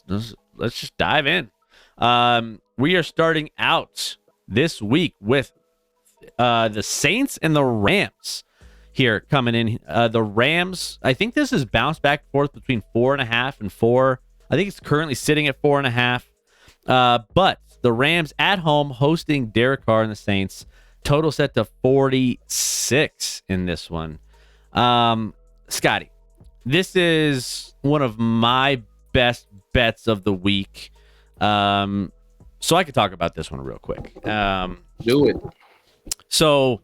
let's just dive in. We are starting out this week with the Saints and the Rams here coming in. The Rams, I think this is bounced back and forth between 4.5 and 4. I think it's currently sitting at 4.5. But the Rams at home hosting Derek Carr and the Saints. Total set to 46 in this one. Scotty, this is one of my best bets of the week. So I could talk about this one real quick. Do it. So,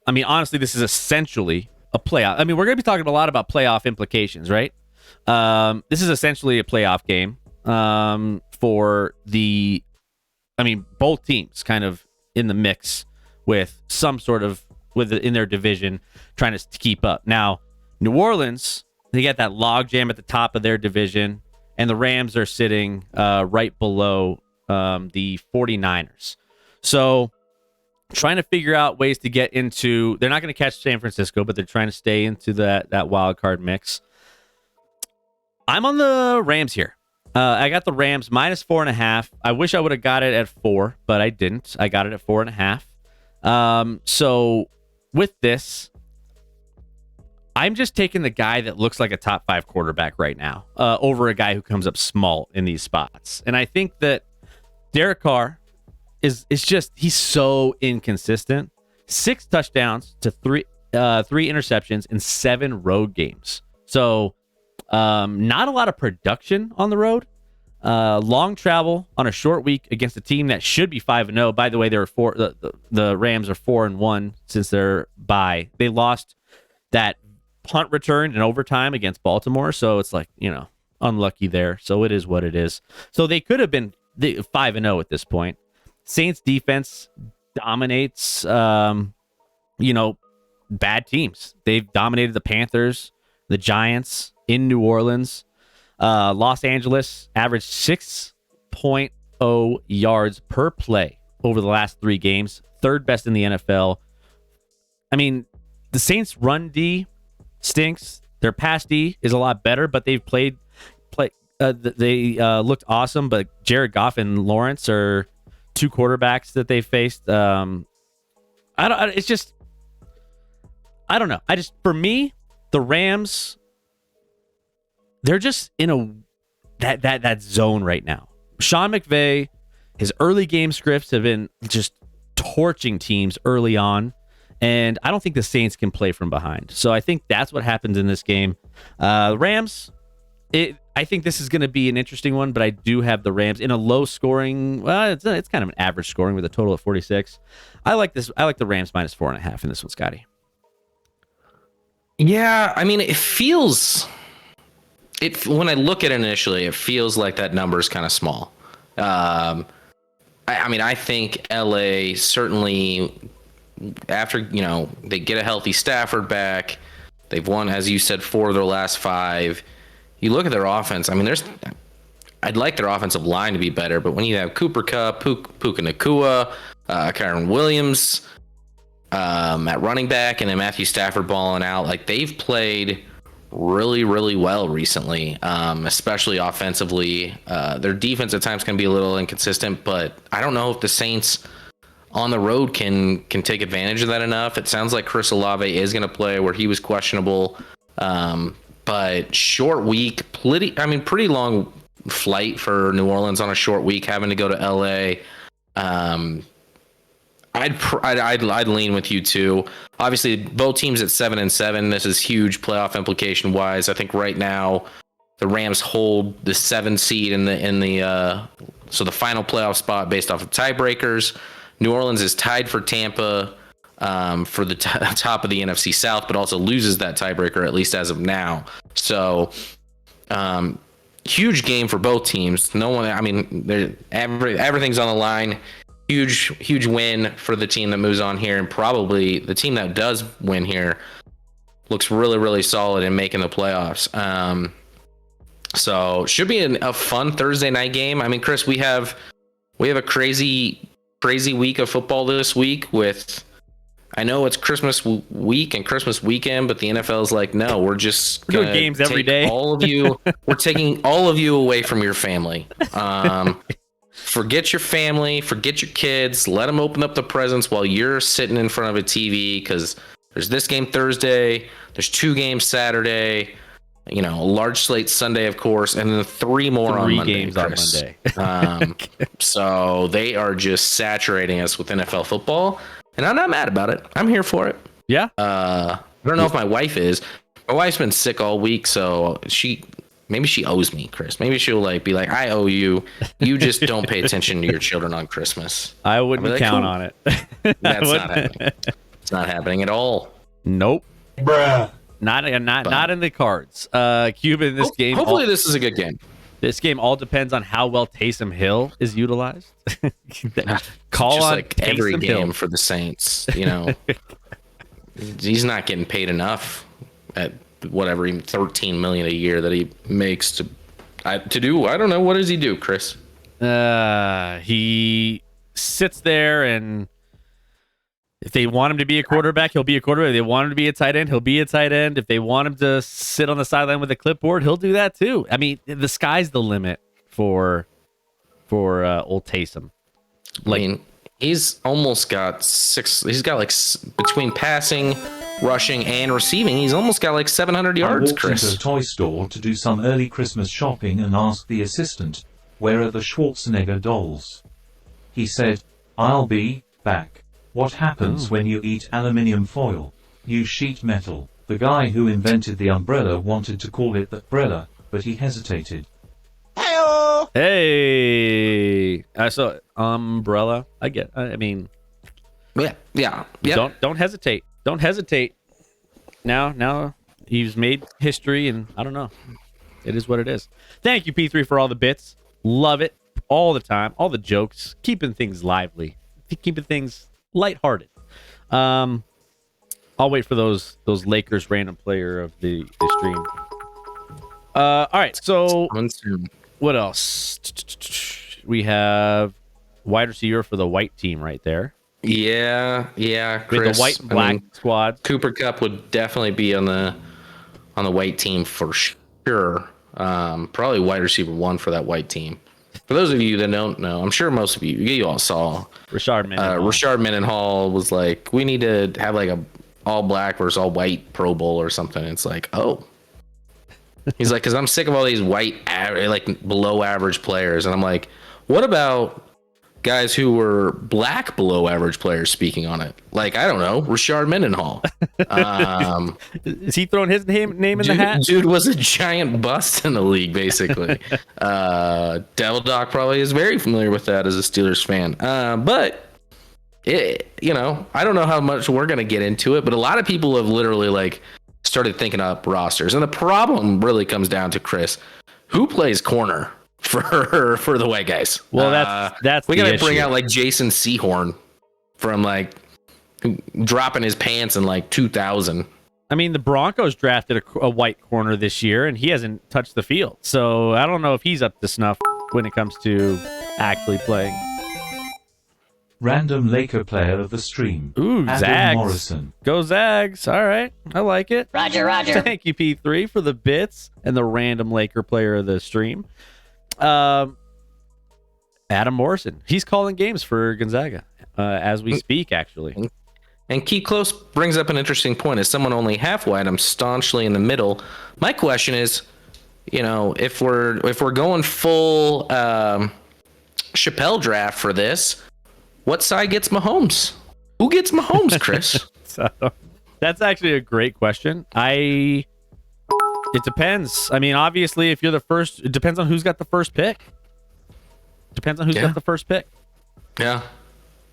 I mean, honestly, this is essentially a playoff. I mean, we're going to be talking a lot about playoff implications, right? This is essentially a playoff game for the, I mean, both teams kind of in the mix with some sort of, in their division, trying to keep up. Now, New Orleans, they got that logjam at the top of their division, and the Rams are sitting right below the 49ers. So, trying to figure out ways to get into, they're not going to catch San Francisco, but they're trying to stay into that wild card mix. I'm on the Rams here. I got the Rams minus 4.5. I wish I would have got it at 4, but I didn't. I got it at 4.5. So with this, I'm just taking the guy that looks like a top 5 quarterback right now over a guy who comes up small in these spots. And I think that Derek Carr is just, he's so inconsistent. 6 touchdowns to 3 interceptions in 7 road games. So not a lot of production on the road. Long travel on a short week against a team that should be 5-0. By the way, the Rams are 4-1 since their bye. They lost that punt return in overtime against Baltimore, so it's like, unlucky there. So it is what it is. So they could have been 5-0 at this point. Saints defense dominates, bad teams. They've dominated the Panthers, the Giants in New Orleans. Los Angeles averaged 6.0 yards per play over the last 3 games. 3rd best in the NFL. I mean, the Saints' run D stinks. Their pass D is a lot better, but they've played. They looked awesome, but Jared Goff and Lawrence are 2 quarterbacks that they faced. I don't know. For me, the Rams, they're just in that zone right now. Sean McVay, his early game scripts have been just torching teams early on, and I don't think the Saints can play from behind. So I think that's what happens in this game. Rams, I think this is going to be an interesting one, but I do have the Rams in a low scoring. Well, it's kind of an average scoring with a total of 46. I like this. I like the Rams minus 4.5 in this one, Scotty. Yeah, I mean, it feels. When I look at it initially, it feels like that number is kind of small. I think LA certainly, after they get a healthy Stafford back, they've won, as you said, 4 of their last 5. You look at their offense. I mean, I'd like their offensive line to be better, but when you have Cooper Kupp, Puka Nacua, Kyron Williams at running back, and then Matthew Stafford balling out, like they've played really, really well recently, especially offensively. Their defense at times can be a little inconsistent, but I don't know if the Saints on the road can take advantage of that enough. It sounds like Chris Olave is going to play where he was questionable. But short week, pretty long flight for New Orleans on a short week, having to go to LA. I'd lean with you too. Obviously, both teams at 7-7. This is huge playoff implication wise. I think right now the Rams hold the 7 seed in the final playoff spot based off of tiebreakers. New Orleans is tied for Tampa for the top of the NFC South, but also loses that tiebreaker at least as of now. So, huge game for both teams. Everything's on the line. Huge win for the team that moves on here, and probably the team that does win here looks really, really solid in making the playoffs. So should be a fun Thursday night game. I mean, Chris, we have a crazy week of football this week with I know it's Christmas week and Christmas weekend, but the NFL is like, no, we're doing games every day. All of you, we're taking all of you away from your family. Forget your family, forget your kids. Let them open up the presents while you're sitting in front of a TV, because there's this game Thursday, there's 2 games Saturday, a large slate Sunday, of course, and then 3 more on Monday. 3 games Chris. on Monday. So they are just saturating us with NFL football. And I'm not mad about it. I'm here for it. Yeah. I don't know if my wife is. My wife's been sick all week, so maybe she owes me, Chris. Maybe she'll be like, I owe you. You just don't pay attention to your children on Christmas. I wouldn't count on it. That's not happening. It's not happening at all. Nope. Bruh. Not in the cards. Cuban, this game. Hopefully, this is a good game. This game all depends on how well Taysom Hill is utilized. Call just on like every Taysom game Hill. for the Saints. He's not getting paid enough at whatever, even $13 million a year that he makes to do. I don't know, what does he do, Chris? He sits there, and if they want him to be a quarterback, he'll be a quarterback. If they want him to be a tight end, he'll be a tight end. If they want him to sit on the sideline with a clipboard, he'll do that too. I mean, the sky's the limit for old Taysom. He's almost got 6. He's got between passing, rushing, and receiving, he's almost got 700 yards, I walked Chris. into a toy store to do some early Christmas shopping and asked the assistant, "Where are the Schwarzenegger dolls?" He said, "I'll be back." What happens when you eat aluminium foil? You sheet metal. The guy who invented the umbrella wanted to call it the umbrella, but he hesitated. Hey, so umbrella. I mean, Yeah. Don't hesitate. Don't hesitate. Now he's made history, and I don't know. It is what it is. Thank you, P3, for all the bits. Love it all the time. All the jokes, keeping things lively, keeping things lighthearted. I'll wait for those Lakers random player of the stream. All right, so what else? We have wide receiver for the white team right there. Yeah, Chris. With the white and black squad. Cooper Kupp would definitely be on the white team for sure. Probably wide receiver 1 for that white team. For those of you that don't know, I'm sure most of you all saw Rashard Mendenhall was like, we need to have a all black versus all white Pro Bowl or something. It's like, oh, he's like, because I'm sick of all these white below average players, and I'm like, what about guys who were black below average players speaking on it? I don't know, Rashard Mendenhall. Is he throwing his name in the hat? Dude was a giant bust in the league, basically. Devil Doc probably is very familiar with that as a Steelers fan. But I don't know how much we're going to get into it, but a lot of people have literally started thinking up rosters. And the problem really comes down to, Chris, who plays corner for the white guys? Well, that's we got to bring issue. out Jason Sehorn from dropping his pants in 2000. I mean, the Broncos drafted a white corner this year, and he hasn't touched the field. So I don't know if he's up to snuff when it comes to actually playing. Random Laker player of the stream. Ooh, Adam Zags. Morrison. Go Zags. All right. I like it. Roger. Thank you, P3, for the bits and the random Laker player of the stream. Adam Morrison. He's calling games for Gonzaga as we speak, actually. And Key Close brings up an interesting point. As someone only half white, I'm staunchly in the middle. My question is, if we're going full Chappelle draft for this, what side gets Mahomes? Who gets Mahomes, Chris? So that's actually a great question. It depends. I mean, obviously, if you're the first, it depends on who's got the first pick. Depends on who's got the first pick. Yeah.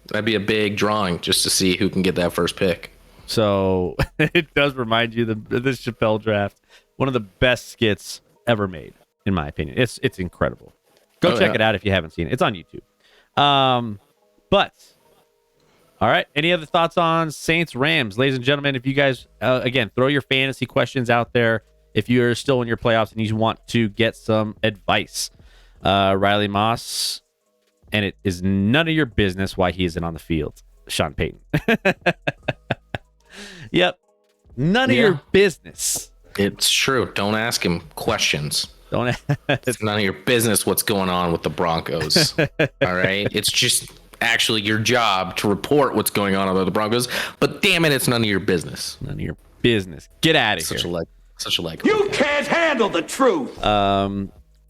That'd be a big drawing just to see who can get that first pick. So it does remind you of this Chappelle draft, one of the best skits ever made, in my opinion. It's incredible. Go check it out if you haven't seen it. It's on YouTube. But all right, any other thoughts on Saints Rams, ladies and gentlemen? If you guys again throw your fantasy questions out there, if you're still in your playoffs and you want to get some advice, Riley Moss. And it is none of your business why he isn't on the field. Sean Payton. Yep. None of Yeah. your business. It's true. Don't ask him questions. Don't. It's none of your business what's going on with the Broncos. All right. It's just actually your job to report what's going on with the Broncos. But damn it, it's none of your business. None of your business. Get out of Such here. a like. You can't handle the truth.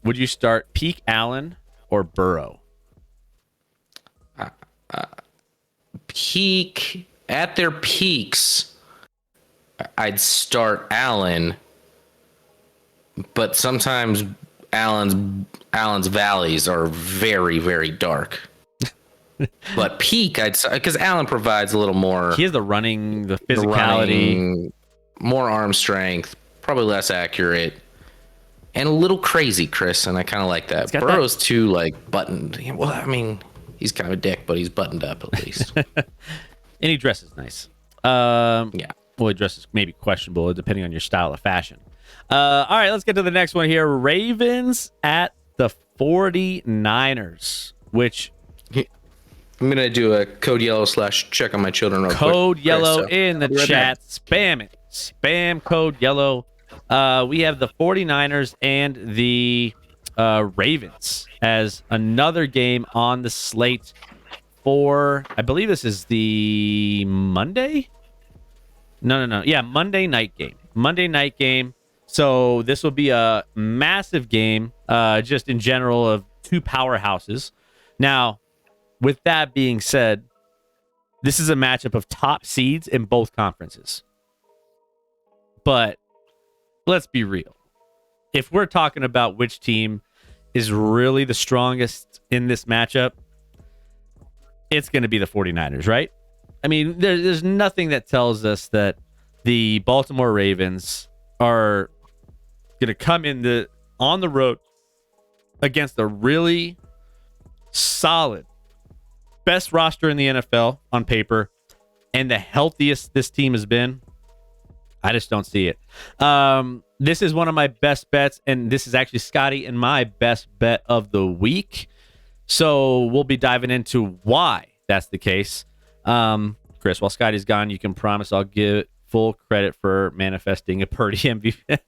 Would you start Peak Allen or Burrow? Peak at their peaks, I'd start Allen, but sometimes Allen's valleys are very, very dark. But peak, because Allen provides a little more. He has the running, the physicality, running, more arm strength, probably less accurate, and a little crazy, Chris. And I kind of like that. Burrow's too like buttoned. Well, I mean, he's kind of a dick, but he's buttoned up at least. And he dresses nice. Yeah. Well, he dresses maybe questionable depending on your style of fashion. All right, let's get to the next one here. Ravens at the 49ers, which I'm going to do a code yellow / check on my children. Real code quick, yellow Chris, so in the be right chat. back. Spam it. Spam code yellow. We have the 49ers and the Ravens as another game on the slate for, I believe this is the Monday? No. Yeah, Monday night game. Monday night game. So this will be a massive game, just in general, of two powerhouses. Now, with that being said, this is a matchup of top seeds in both conferences. But let's be real. If we're talking about which team is really the strongest in this matchup, it's going to be the 49ers, right? I mean, there's nothing that tells us that the Baltimore Ravens are going to come on the road against a really solid, best roster in the NFL on paper, and the healthiest this team has been. I just don't see it. This is one of my best bets, and this is actually Scotty and my best bet of the week. So we'll be diving into why that's the case. Chris, while Scotty's gone, you can promise I'll give full credit for manifesting a Purdy MVP.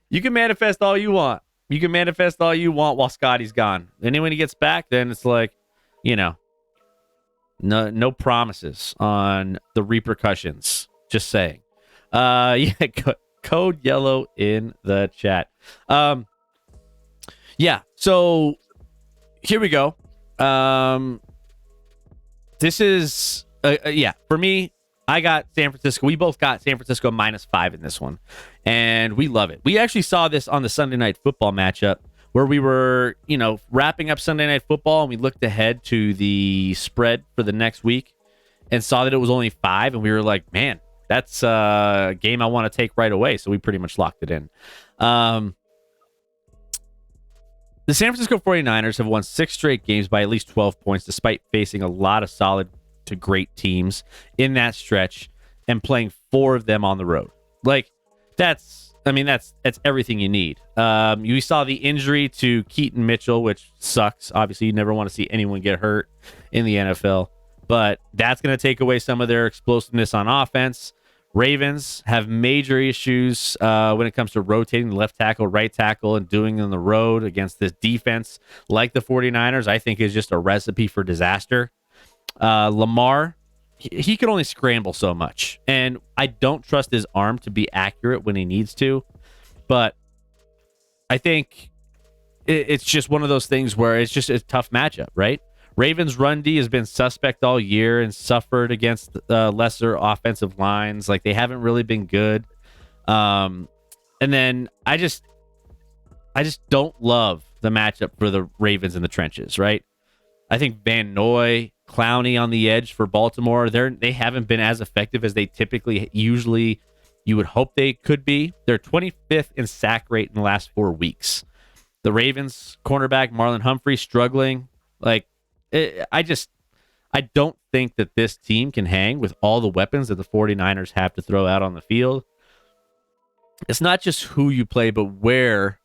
You can manifest all you want. You can manifest all you want while Scotty's gone. And then when he gets back, then it's like, no promises on the repercussions. Just saying. Code yellow in the chat. So here we go. This is for me, I got San Francisco. We both got San Francisco -5 in this one, and we love it. We actually saw this on the Sunday Night Football matchup where we were, wrapping up Sunday Night Football, and we looked ahead to the spread for the next week and saw that it was only 5, and we were like, man, that's a game I want to take right away. So we pretty much locked it in. The San Francisco 49ers have won 6 straight games by at least 12 points, despite facing a lot of solid to great teams in that stretch and playing 4 of them on the road. Like, that's everything you need. You saw the injury to Keaton Mitchell, which sucks. Obviously, you never want to see anyone get hurt in the NFL, but that's going to take away some of their explosiveness on offense. Ravens have major issues when it comes to rotating the left tackle, right tackle, and doing it on the road against this defense like the 49ers, I think is just a recipe for disaster. Lamar, he can only scramble so much, and I don't trust his arm to be accurate when he needs to, but I think it's just one of those things where it's just a tough matchup, right? Ravens' run D has been suspect all year and suffered against lesser offensive lines. Like, they haven't really been good. And then I just don't love the matchup for the Ravens in the trenches, right? I think Van Noy, Clowney on the edge for Baltimore, they haven't been as effective as they usually you would hope they could be. They're 25th in sack rate in the last 4 weeks. The Ravens cornerback Marlon Humphrey struggling. Like, I don't think that this team can hang with all the weapons that the 49ers have to throw out on the field. It's not just who you play, but where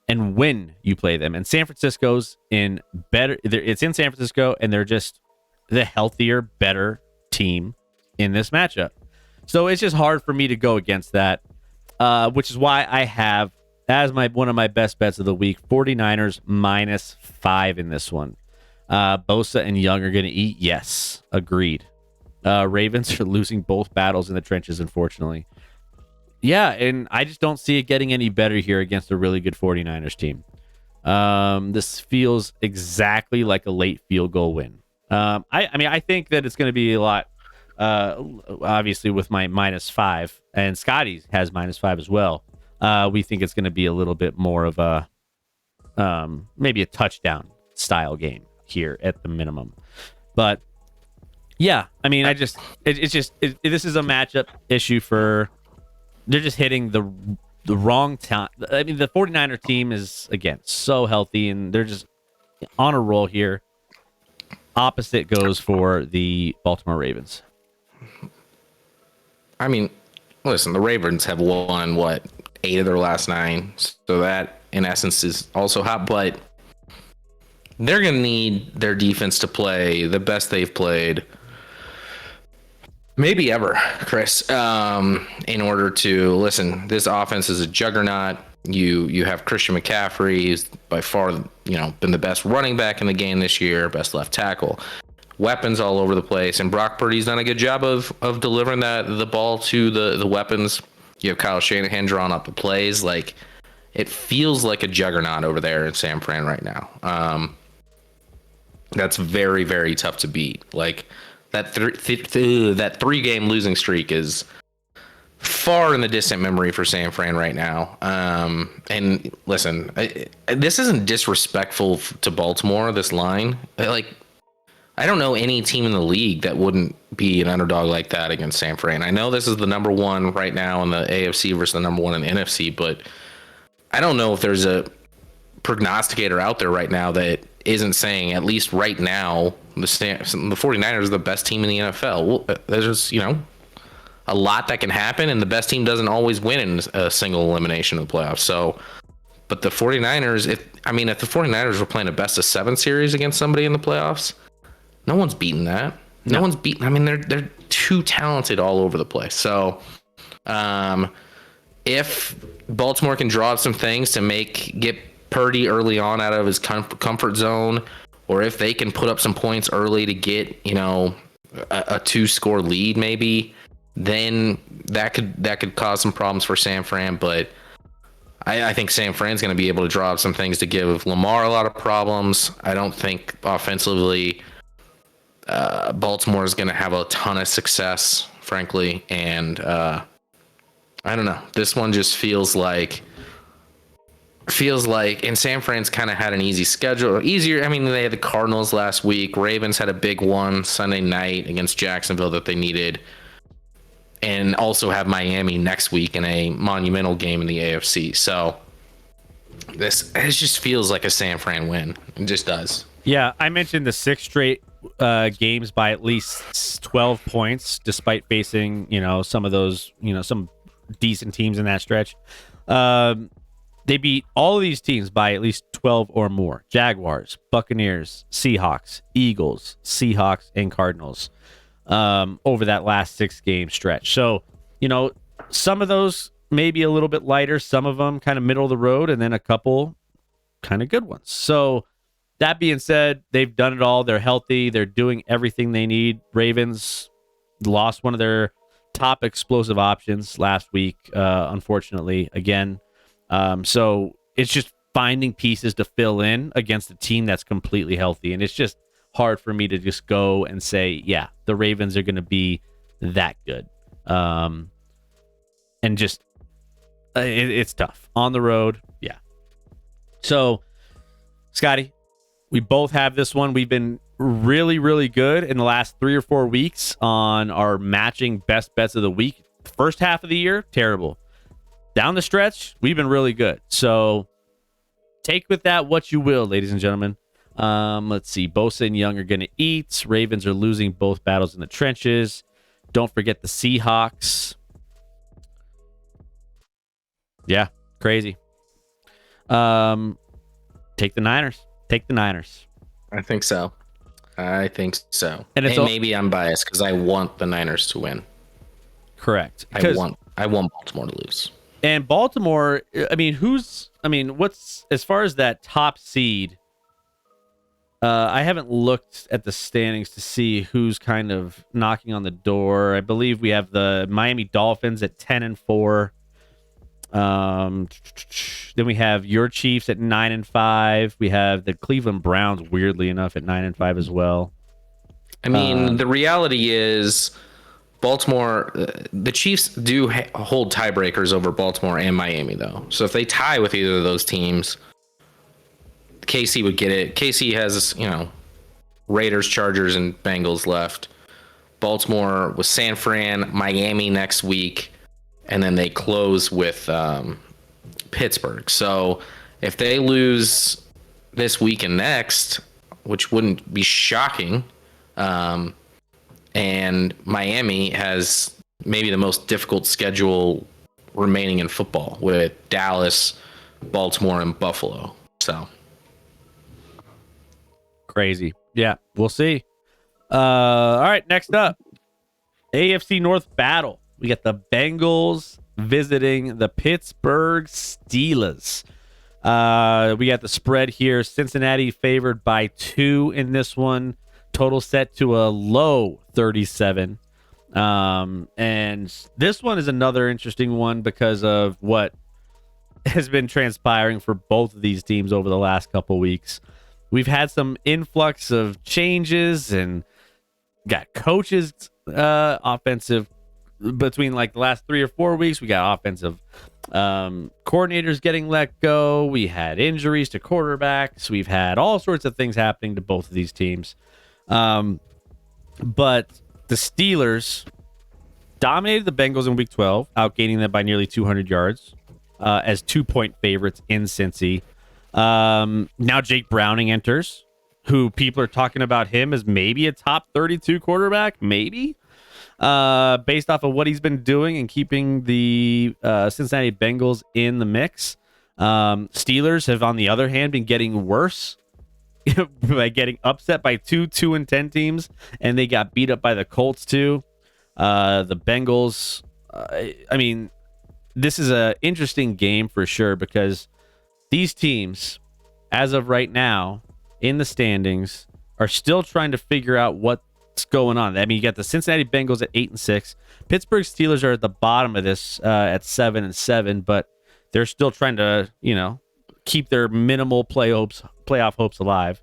and when you play them. And San Francisco's it's in San Francisco, and they're just the healthier, better team in this matchup. So it's just hard for me to go against that, which is why I have as one of my best bets of the week, 49ers -5 in this one. Bosa and Young are going to eat. Yes, agreed. Ravens are losing both battles in the trenches, unfortunately. Yeah, and I just don't see it getting any better here against a really good 49ers team. This feels exactly like a late field goal win. I mean, I think that it's going to be a lot, obviously, with my -5, and Scotty has -5 as well. We think it's going to be a little bit more of a maybe a touchdown style game here at the minimum. But yeah, I mean, this is a matchup issue for. They're just hitting the wrong time. I mean, the 49er team is, again, so healthy, and they're just on a roll here. Opposite goes for the Baltimore Ravens. I mean, listen, the Ravens have won, 8 of their last 9. So that, in essence, is also hot. But they're going to need their defense to play the best they've played maybe ever, Chris, in order to listen. This offense is a juggernaut. You have Christian McCaffrey, who's by far been the best running back in the game this year, best left tackle, weapons all over the place, and Brock Purdy's done a good job of delivering the ball to the weapons. You have Kyle Shanahan drawing up the plays. Like, it feels like a juggernaut over there in San Fran right now. That's very, very tough to beat. Like, that 3-game losing streak is far in the distant memory for San Fran right now. And listen, this isn't disrespectful to Baltimore, this line. I don't know any team in the league that wouldn't be an underdog like that against San Fran. I know this is the number 1 right now in the AFC versus the number 1 in the NFC, but I don't know if there's a prognosticator out there right now that isn't saying, at least right now, the 49ers are the best team in the NFL. Well, there's just, a lot that can happen, and the best team doesn't always win in a single elimination of the playoffs. So, but the 49ers, if the 49ers were playing a best of 7 series against somebody in the playoffs, no one's beaten that. No one's beaten. I mean, they're too talented all over the place. So, if Baltimore can draw up some things to get Purdy early on out of his comfort zone, or if they can put up some points early to get a 2-score lead, maybe, then that could cause some problems for San Fran. But I think San Fran's going to be able to draw up some things to give Lamar a lot of problems. I don't think offensively Baltimore is going to have a ton of success, frankly. And I don't know. This one just feels like, and San Fran's kind of had an easy schedule. Easier. I mean, they had the Cardinals last week. Ravens had a big one Sunday night against Jacksonville that they needed. And also have Miami next week in a monumental game in the AFC. So it just feels like a San Fran win. It just does. Yeah, I mentioned the 6 straight games by at least 12 points, despite facing, some of those, some decent teams in that stretch. They beat all of these teams by at least 12 or more. Jaguars, Buccaneers, Seahawks, Eagles, Seahawks, and Cardinals over that last 6-game stretch. So, some of those maybe a little bit lighter, some of them kind of middle of the road, and then a couple kind of good ones. So, that being said, they've done it all. They're healthy. They're doing everything they need. Ravens lost one of their top explosive options last week, unfortunately, again. So it's just finding pieces to fill in against a team that's completely healthy. And it's just hard for me to just go and say, yeah, the Ravens are going to be that good. And just, it's tough on the road. Yeah. So, Scotty, we both have this one. We've been really, really good in the last 3 or 4 weeks on our matching best bets of the week. First half of the year, terrible. Down the stretch, we've been really good. So take with that what you will, ladies and gentlemen. Let's see. Bosa and Young are going to eat. Ravens are losing both battles in the trenches. Don't forget the Seahawks. Yeah, crazy. Take the Niners. Take the Niners. I think so. And And maybe I'm biased because I want the Niners to win. Correct. I want Baltimore to lose. And Baltimore, what's as far as that top seed? I haven't looked at the standings to see who's kind of knocking on the door. I believe we have the Miami Dolphins at 10-4. Then we have your Chiefs at 9-5. We have the Cleveland Browns, weirdly enough, at 9-5 as well. I mean, the reality is Baltimore, the Chiefs do hold tiebreakers over Baltimore and Miami, though. So if they tie with either of those teams, KC would get it. KC has, Raiders, Chargers, and Bengals left. Baltimore with San Fran, Miami next week, and then they close with Pittsburgh. So if they lose this week and next, which wouldn't be shocking, and Miami has maybe the most difficult schedule remaining in football with Dallas, Baltimore, and Buffalo. So crazy. Yeah, we'll see. All right, next up, AFC North battle. We got the Bengals visiting the Pittsburgh Steelers. We got the spread here. Cincinnati favored by 2 in this one. Total set to a low 37. And this one is another interesting one because of what has been transpiring for both of these teams over the last couple weeks. We've had some influx of changes and got coaches offensive between like the last 3 or 4 weeks. We got offensive coordinators getting let go. We had injuries to quarterbacks. We've had all sorts of things happening to both of these teams. But the Steelers dominated the Bengals in week 12, outgaining them by nearly 200 yards as 2-point favorites in Cincy. Now Jake Browning enters, who people are talking about him as maybe a top 32 quarterback, maybe, based off of what he's been doing and keeping the Cincinnati Bengals in the mix. Steelers have, on the other hand, been getting worse by getting upset by 2-10 teams, and they got beat up by the Colts too. The Bengals, this is an interesting game for sure because these teams, as of right now, in the standings, are still trying to figure out what's going on. I mean, you got the Cincinnati Bengals at 8-6. Pittsburgh Steelers are at the bottom of this at 7-7, but they're still trying to, keep their minimal playoff hopes alive.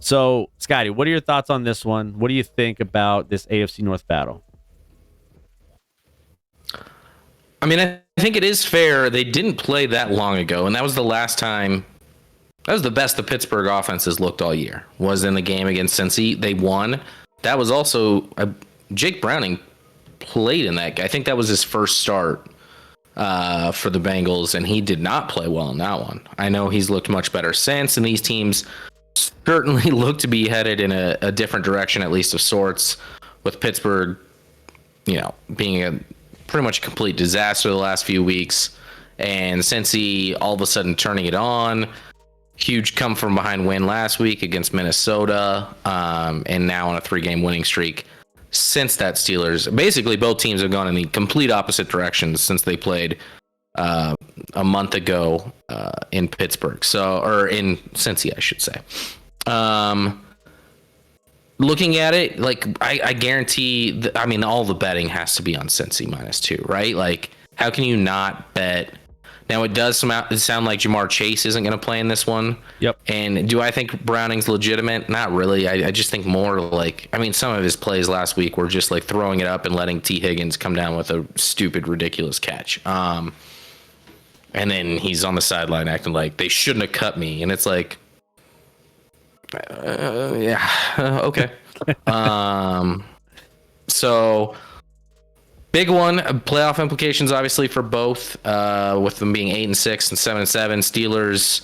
So, Scotty, what are your thoughts on this one? What do you think about this AFC North battle? I mean, I think it is fair. They didn't play that long ago, and that was the last time. That was the best the Pittsburgh offenses looked all year. Was in the game against Cincy. They won. That was also Jake Browning played in that. I think that was his first start for the Bengals, and he did not play well in that one. I know he's looked much better since, and these teams certainly look to be headed in a different direction, at least of sorts, with Pittsburgh, being a pretty much a complete disaster the last few weeks, and Cincy all of a sudden turning it on. Huge come from behind win last week against Minnesota, and now on a 3-game winning streak since that Steelers. Basically, both teams have gone in the complete opposite directions since they played a month ago in Pittsburgh. Or in Cincy, I should say. Looking at it, I guarantee, all the betting has to be on Cincy -2, right? Like, how can you not bet? Now, it does sound like Jamar Chase isn't going to play in this one. Yep. And do I think Browning's legitimate? Not really. I just think more some of his plays last week were just like throwing it up and letting T. Higgins come down with a stupid, ridiculous catch. And then he's on the sideline acting like they shouldn't have cut me. And it's like, yeah, okay. So big one, playoff implications obviously for both, with them being 8-6 and 7-7. Steelers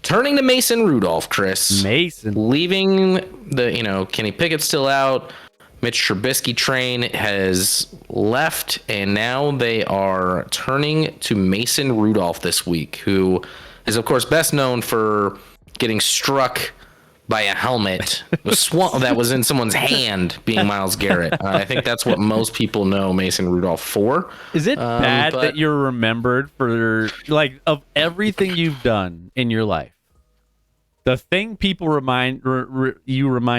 turning to Mason Rudolph, Chris. Leaving the, Kenny Pickett's still out. Mitch Trubisky train has left, and now they are turning to Mason Rudolph this week, who is, of course, best known for getting struck by a helmet that was in someone's hand being Myles Garrett. I think that's what most people know Mason Rudolph for. Is it bad that you're remembered for, like, of everything you've done in your life? The thing people remind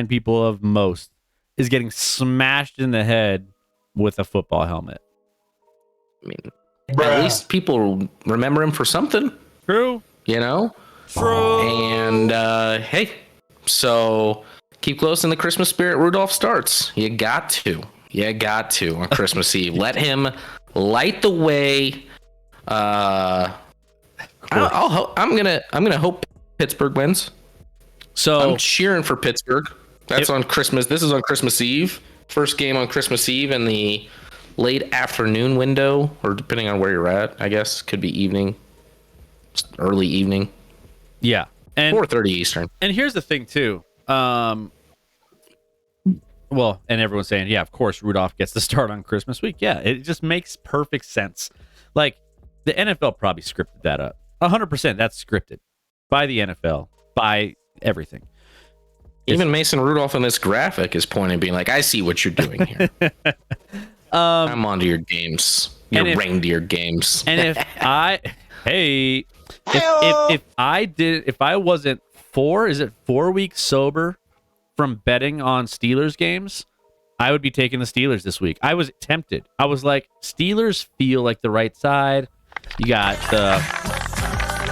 people of most is getting smashed in the head with a football helmet. I mean, at least people remember him for something. True. You know? True. And hey, so keep close in the Christmas spirit. Rudolph starts. You got to on Christmas Eve. Let him light the way. I'm gonna hope Pittsburgh wins. So I'm cheering for Pittsburgh. That's on Christmas. This is on Christmas Eve. First game on Christmas Eve in the late afternoon window, or depending on where you're at, I guess could be evening, early evening. Yeah, and 4:30 Eastern. And here's the thing too. Well, and everyone's saying, yeah, of course Rudolph gets the start on Christmas week. Yeah, it just makes perfect sense. Like, the NFL probably scripted that up. 100%. That's scripted by the NFL, by everything. Even Mason Rudolph in this graphic is pointing, being like, I see what you're doing here. I'm onto your games, your reindeer games. And if I wasn't 4 weeks sober from betting on Steelers games, I would be taking the Steelers this week. I was tempted. I was like, Steelers feel like the right side. You got the...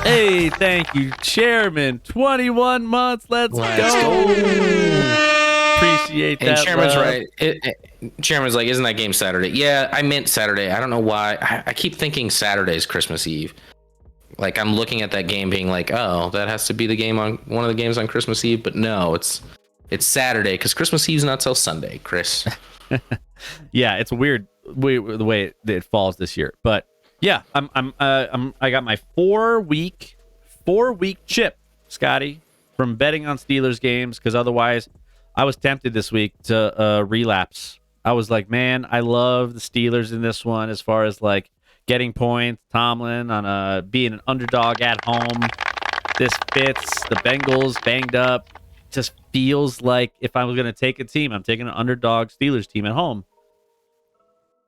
Hey, thank you, Chairman. 21 months. Let's go. Appreciate that. And Chairman's love. right. Chairman's like, isn't that game Saturday? Yeah, I meant Saturday. I don't know why. I keep thinking Saturday's Christmas Eve. Like, I'm looking at that game being like, oh, that has to be the game on one of the games on Christmas Eve. But no, it's Saturday because Christmas Eve's not till Sunday, Chris. Yeah, it's weird the way it falls this year. But yeah, I got my 4 week chip, Scotty, from betting on Steelers games, because otherwise I was tempted this week to relapse. I was like, man, I love the Steelers in this one as far as like getting points. Tomlin on being an underdog at home. This fits. The Bengals banged up. Just feels like if I was going to take a team, I'm taking an underdog Steelers team at home.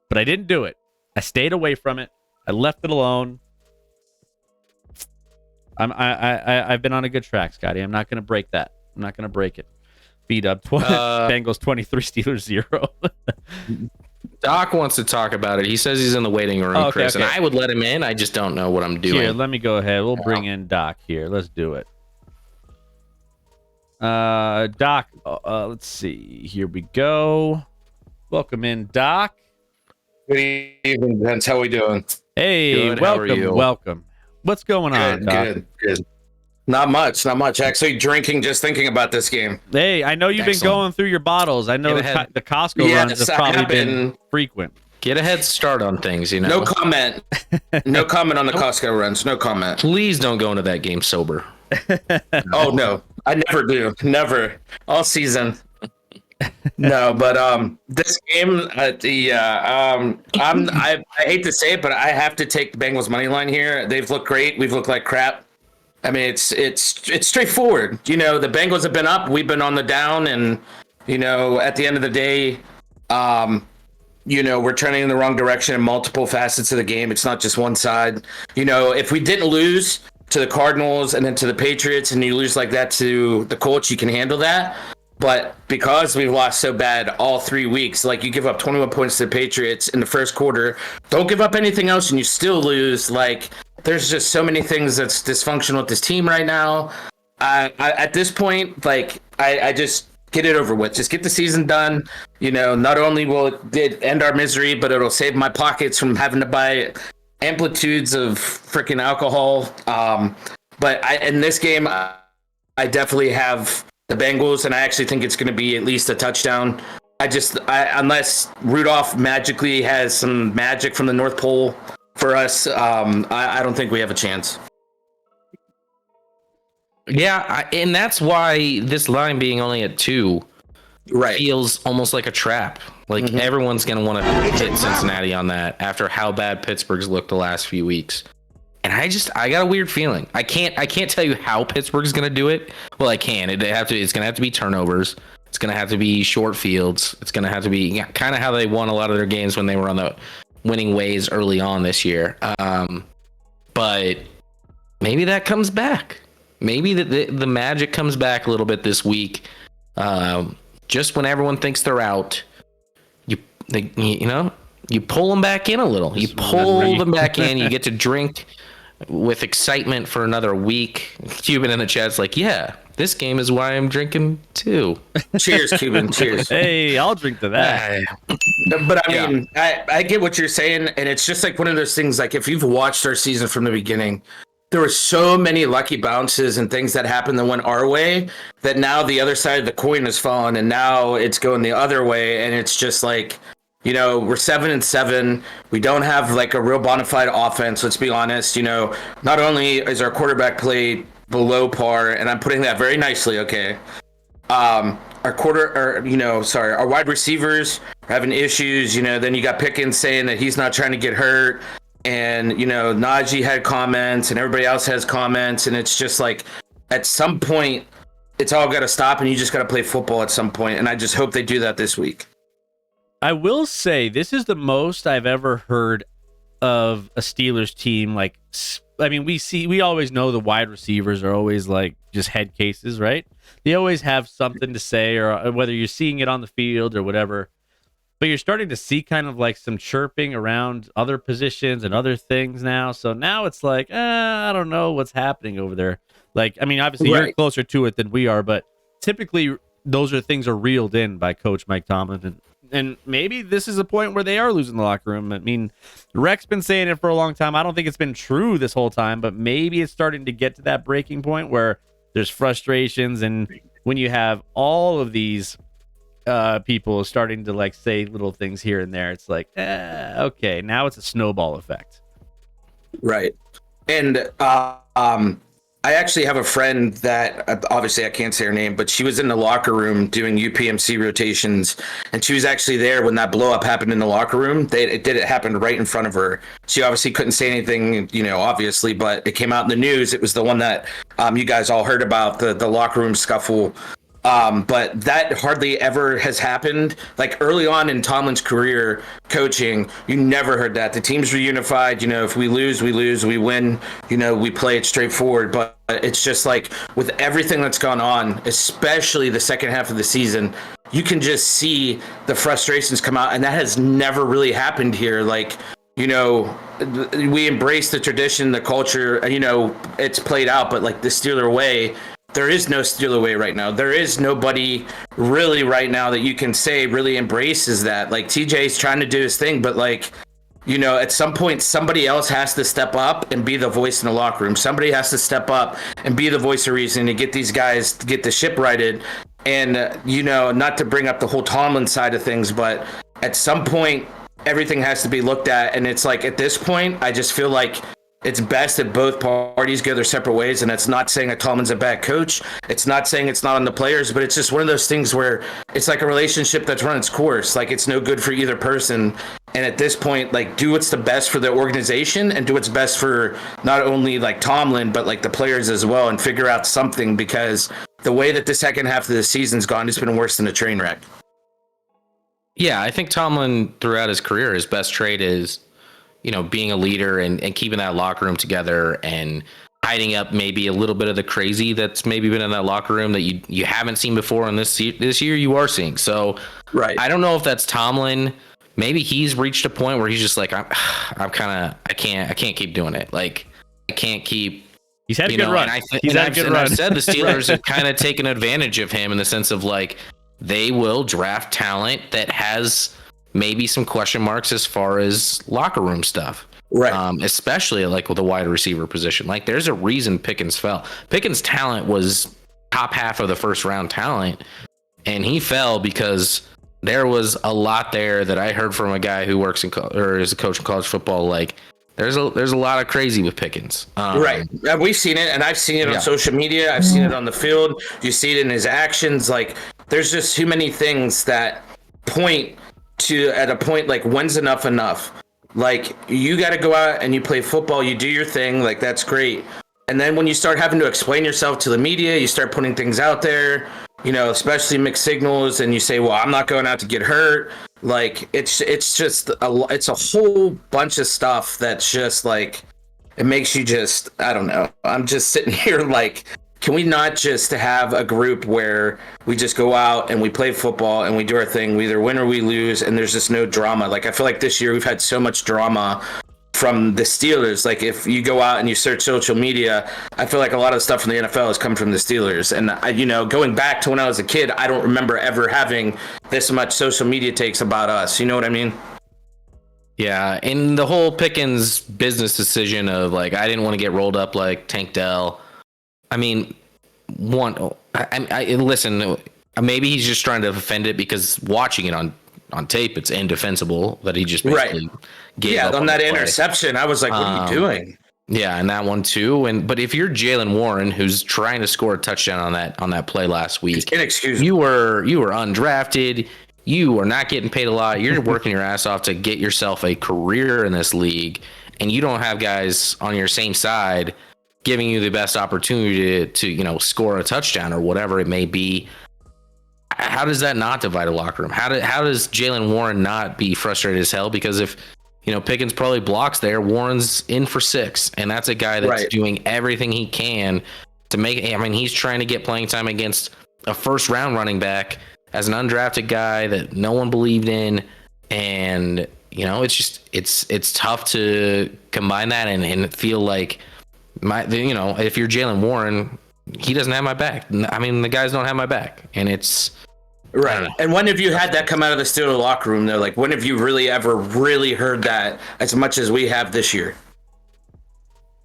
But I didn't do it. I stayed away from it. I left it alone. I've been on a good track, Scotty. I'm not going to break that. I'm not going to break it. B-Dub, Bengals 23, Steelers 0. Doc wants to talk about it. He says he's in the waiting room, Chris, and I would let him in. I just don't know what I'm doing. Here, let me go ahead. We'll bring in Doc here. Let's do it. Doc, let's see. Here we go. Welcome in, Doc. Good evening, Vince. How we doing? Hey, Good. How are you? welcome. What's going on, Doc? Good. Not much. Actually, drinking, just thinking about this game. Hey, I know you've been going through your bottles. I know the Costco runs have probably been frequent. Get a head start on things, you know. No comment. No comment on the Costco runs. No comment. Please don't go into that game sober. Oh no, I never do. Never. All season. No, but this game, I hate to say it, but I have to take the Bengals money line here. They've looked great. We've looked like crap. I mean, it's straightforward. You know, the Bengals have been up, we've been on the down, and you know, at the end of the day, you know, we're turning in the wrong direction in multiple facets of the game. It's not just one side. You know, if we didn't lose to the Cardinals and then to the Patriots, and you lose like that to the Colts, you can handle that. But because we've lost so bad all 3 weeks, like you give up 21 points to the Patriots in the first quarter, don't give up anything else and you still lose. Like, there's just so many things that's dysfunctional with this team right now. At this point, like, I just get it over with. Just get the season done. You know, not only will it end our misery, but it'll save my pockets from having to buy amplitudes of freaking alcohol. But in this game, I definitely have the Bengals, and I actually think it's going to be at least a touchdown. Unless Rudolph magically has some magic from the North Pole for us, I don't think we have a chance. Yeah, and that's why this line being only at 2 feels almost like a trap. Like, everyone's going to want to hit Cincinnati on that after how bad Pittsburgh's looked the last few weeks. And I got a weird feeling. I can't tell you how Pittsburgh's going to do it. Well, I can. It's going to have to be turnovers. It's going to have to be short fields. It's going to have to be kind of how they won a lot of their games when they were on the winning ways early on this year. But maybe that comes back. Maybe the magic comes back a little bit this week. Just when everyone thinks they're out, you pull them back in a little. You pull them back in. You get to drink with excitement for another week. Cuban in the chat's like, yeah, this game is why I'm drinking too. Cheers, Cuban. Cheers. Hey, I'll drink to that. But I mean, I get what you're saying, and it's just like one of those things. Like if you've watched our season from the beginning, there were so many lucky bounces and things that happened that went our way that now the other side of the coin has fallen, and now it's going the other way, and it's just like, we're 7-7. We don't have like a real bona fide offense. Let's be honest. Not only is our quarterback play below par, and I'm putting that very nicely. Okay. Our wide receivers are having issues. Then you got Pickens saying that he's not trying to get hurt, and Najee had comments, and everybody else has comments, and it's just like at some point it's all got to stop, and you just got to play football at some point. And I just hope they do that this week. I will say this is the most I've ever heard of a Steelers team. Like, I mean, we always know the wide receivers are always like just head cases, right? They always have something to say, or whether you're seeing it on the field or whatever. But you're starting to see kind of like some chirping around other positions and other things now. So now it's like, I don't know what's happening over there. Like, I mean, obviously you're closer to it than we are, but typically those things are reeled in by Coach Mike Tomlin. And maybe this is a point where they are losing the locker room. I mean, Rec's been saying it for a long time. I don't think it's been true this whole time, but maybe it's starting to get to that breaking point where there's frustrations. And when you have all of these people starting to like say little things here and there, it's like, okay, now it's a snowball effect. Right. And I actually have a friend that obviously I can't say her name, but she was in the locker room doing UPMC rotations, and she was actually there when that blow up happened in the locker room. It happened right in front of her. She obviously couldn't say anything, obviously, but it came out in the news. It was the one that you guys all heard about, the locker room scuffle. But that hardly ever has happened. Like early on in Tomlin's career coaching, you never heard that. The teams were unified. If we lose, we lose. We win, we play it straightforward. But it's just like with everything that's gone on, especially the second half of the season, you can just see the frustrations come out. And that has never really happened here. Like, we embrace the tradition, the culture, it's played out. But like the Steeler way, there is no Steeler way right now. There is nobody really right now that you can say really embraces that. Like TJ's trying to do his thing, but like, at some point somebody else has to step up and be the voice in the locker room. Somebody has to step up and be the voice of reason to get these guys to get the ship righted. And, not to bring up the whole Tomlin side of things, but at some point everything has to be looked at. And it's like, at this point, I just feel like it's best that both parties go their separate ways. And that's not saying that Tomlin's a bad coach. It's not saying it's not on the players, but it's just one of those things where it's like a relationship that's run its course. Like it's no good for either person. And at this point, like do what's the best for the organization and do what's best for not only like Tomlin, but like the players as well, and figure out something, because the way that the second half of the season's gone, it's been worse than a train wreck. Yeah, I think Tomlin throughout his career, his best trait is, being a leader and keeping that locker room together and hiding up maybe a little bit of the crazy that's maybe been in that locker room that you haven't seen before, and this year you are seeing. So right. I don't know if that's Tomlin. Maybe he's reached a point where he's just like, I can't keep doing it. Like I can't keep. He's had a good run. I've said the Steelers have kind of taken advantage of him in the sense of like they will draft talent that has maybe some question marks as far as locker room stuff. Right. Especially like with the wide receiver position. Like there's a reason Pickens fell. Pickens' talent was top half of the first round talent, and he fell because there was a lot there that I heard from a guy who works or is a coach in college football. Like there's a lot of crazy with Pickens. Right. We've seen it, and I've seen it on social media. I've seen it on the field. You see it in his actions. Like there's just too many things that point to, at a point like, when's enough? Like, you got to go out and you play football, you do your thing, like, that's great. And then when you start having to explain yourself to the media, you start putting things out there, especially mixed signals, and you say, well, I'm not going out to get hurt. Like, it's just it's a whole bunch of stuff that's just like, it makes you just, I don't know. I'm just sitting here like, can we not just have a group where we just go out and we play football and we do our thing, we either win or we lose, and there's just no drama? Like, I feel like this year we've had so much drama from the Steelers. Like, if you go out and you search social media, I feel like a lot of stuff from the NFL has come from the Steelers. And going back to when I was a kid, I don't remember ever having this much social media takes about us. You know what I mean? Yeah, and the whole Pickens business decision of, like, I didn't want to get rolled up like Tank Dell. I mean, listen, maybe he's just trying to defend it because watching it on tape, it's indefensible that he just basically gave up on that the play. Interception. I was like, what are you doing? Yeah, and that one too. But if you're Jalen Warren, who's trying to score a touchdown on that play last week, it's inexcusable. You were undrafted. You are not getting paid a lot. You're working your ass off to get yourself a career in this league, and you don't have guys on your same side giving you the best opportunity to score a touchdown or whatever it may be. How does that not divide a locker room? How does Jalen Warren not be frustrated as hell? Because if Pickens probably blocks there, Warren's in for 6, and that's a guy that's doing everything he can to make. I mean, he's trying to get playing time against a first round running back as an undrafted guy that no one believed in, and it's tough to combine that and feel like if you're Jalen Warren, he doesn't have my back. I mean, the guys don't have my back, and it's right. And when have you had that come out of the Steelers locker room? They're like, when have you really ever really heard that as much as we have this year?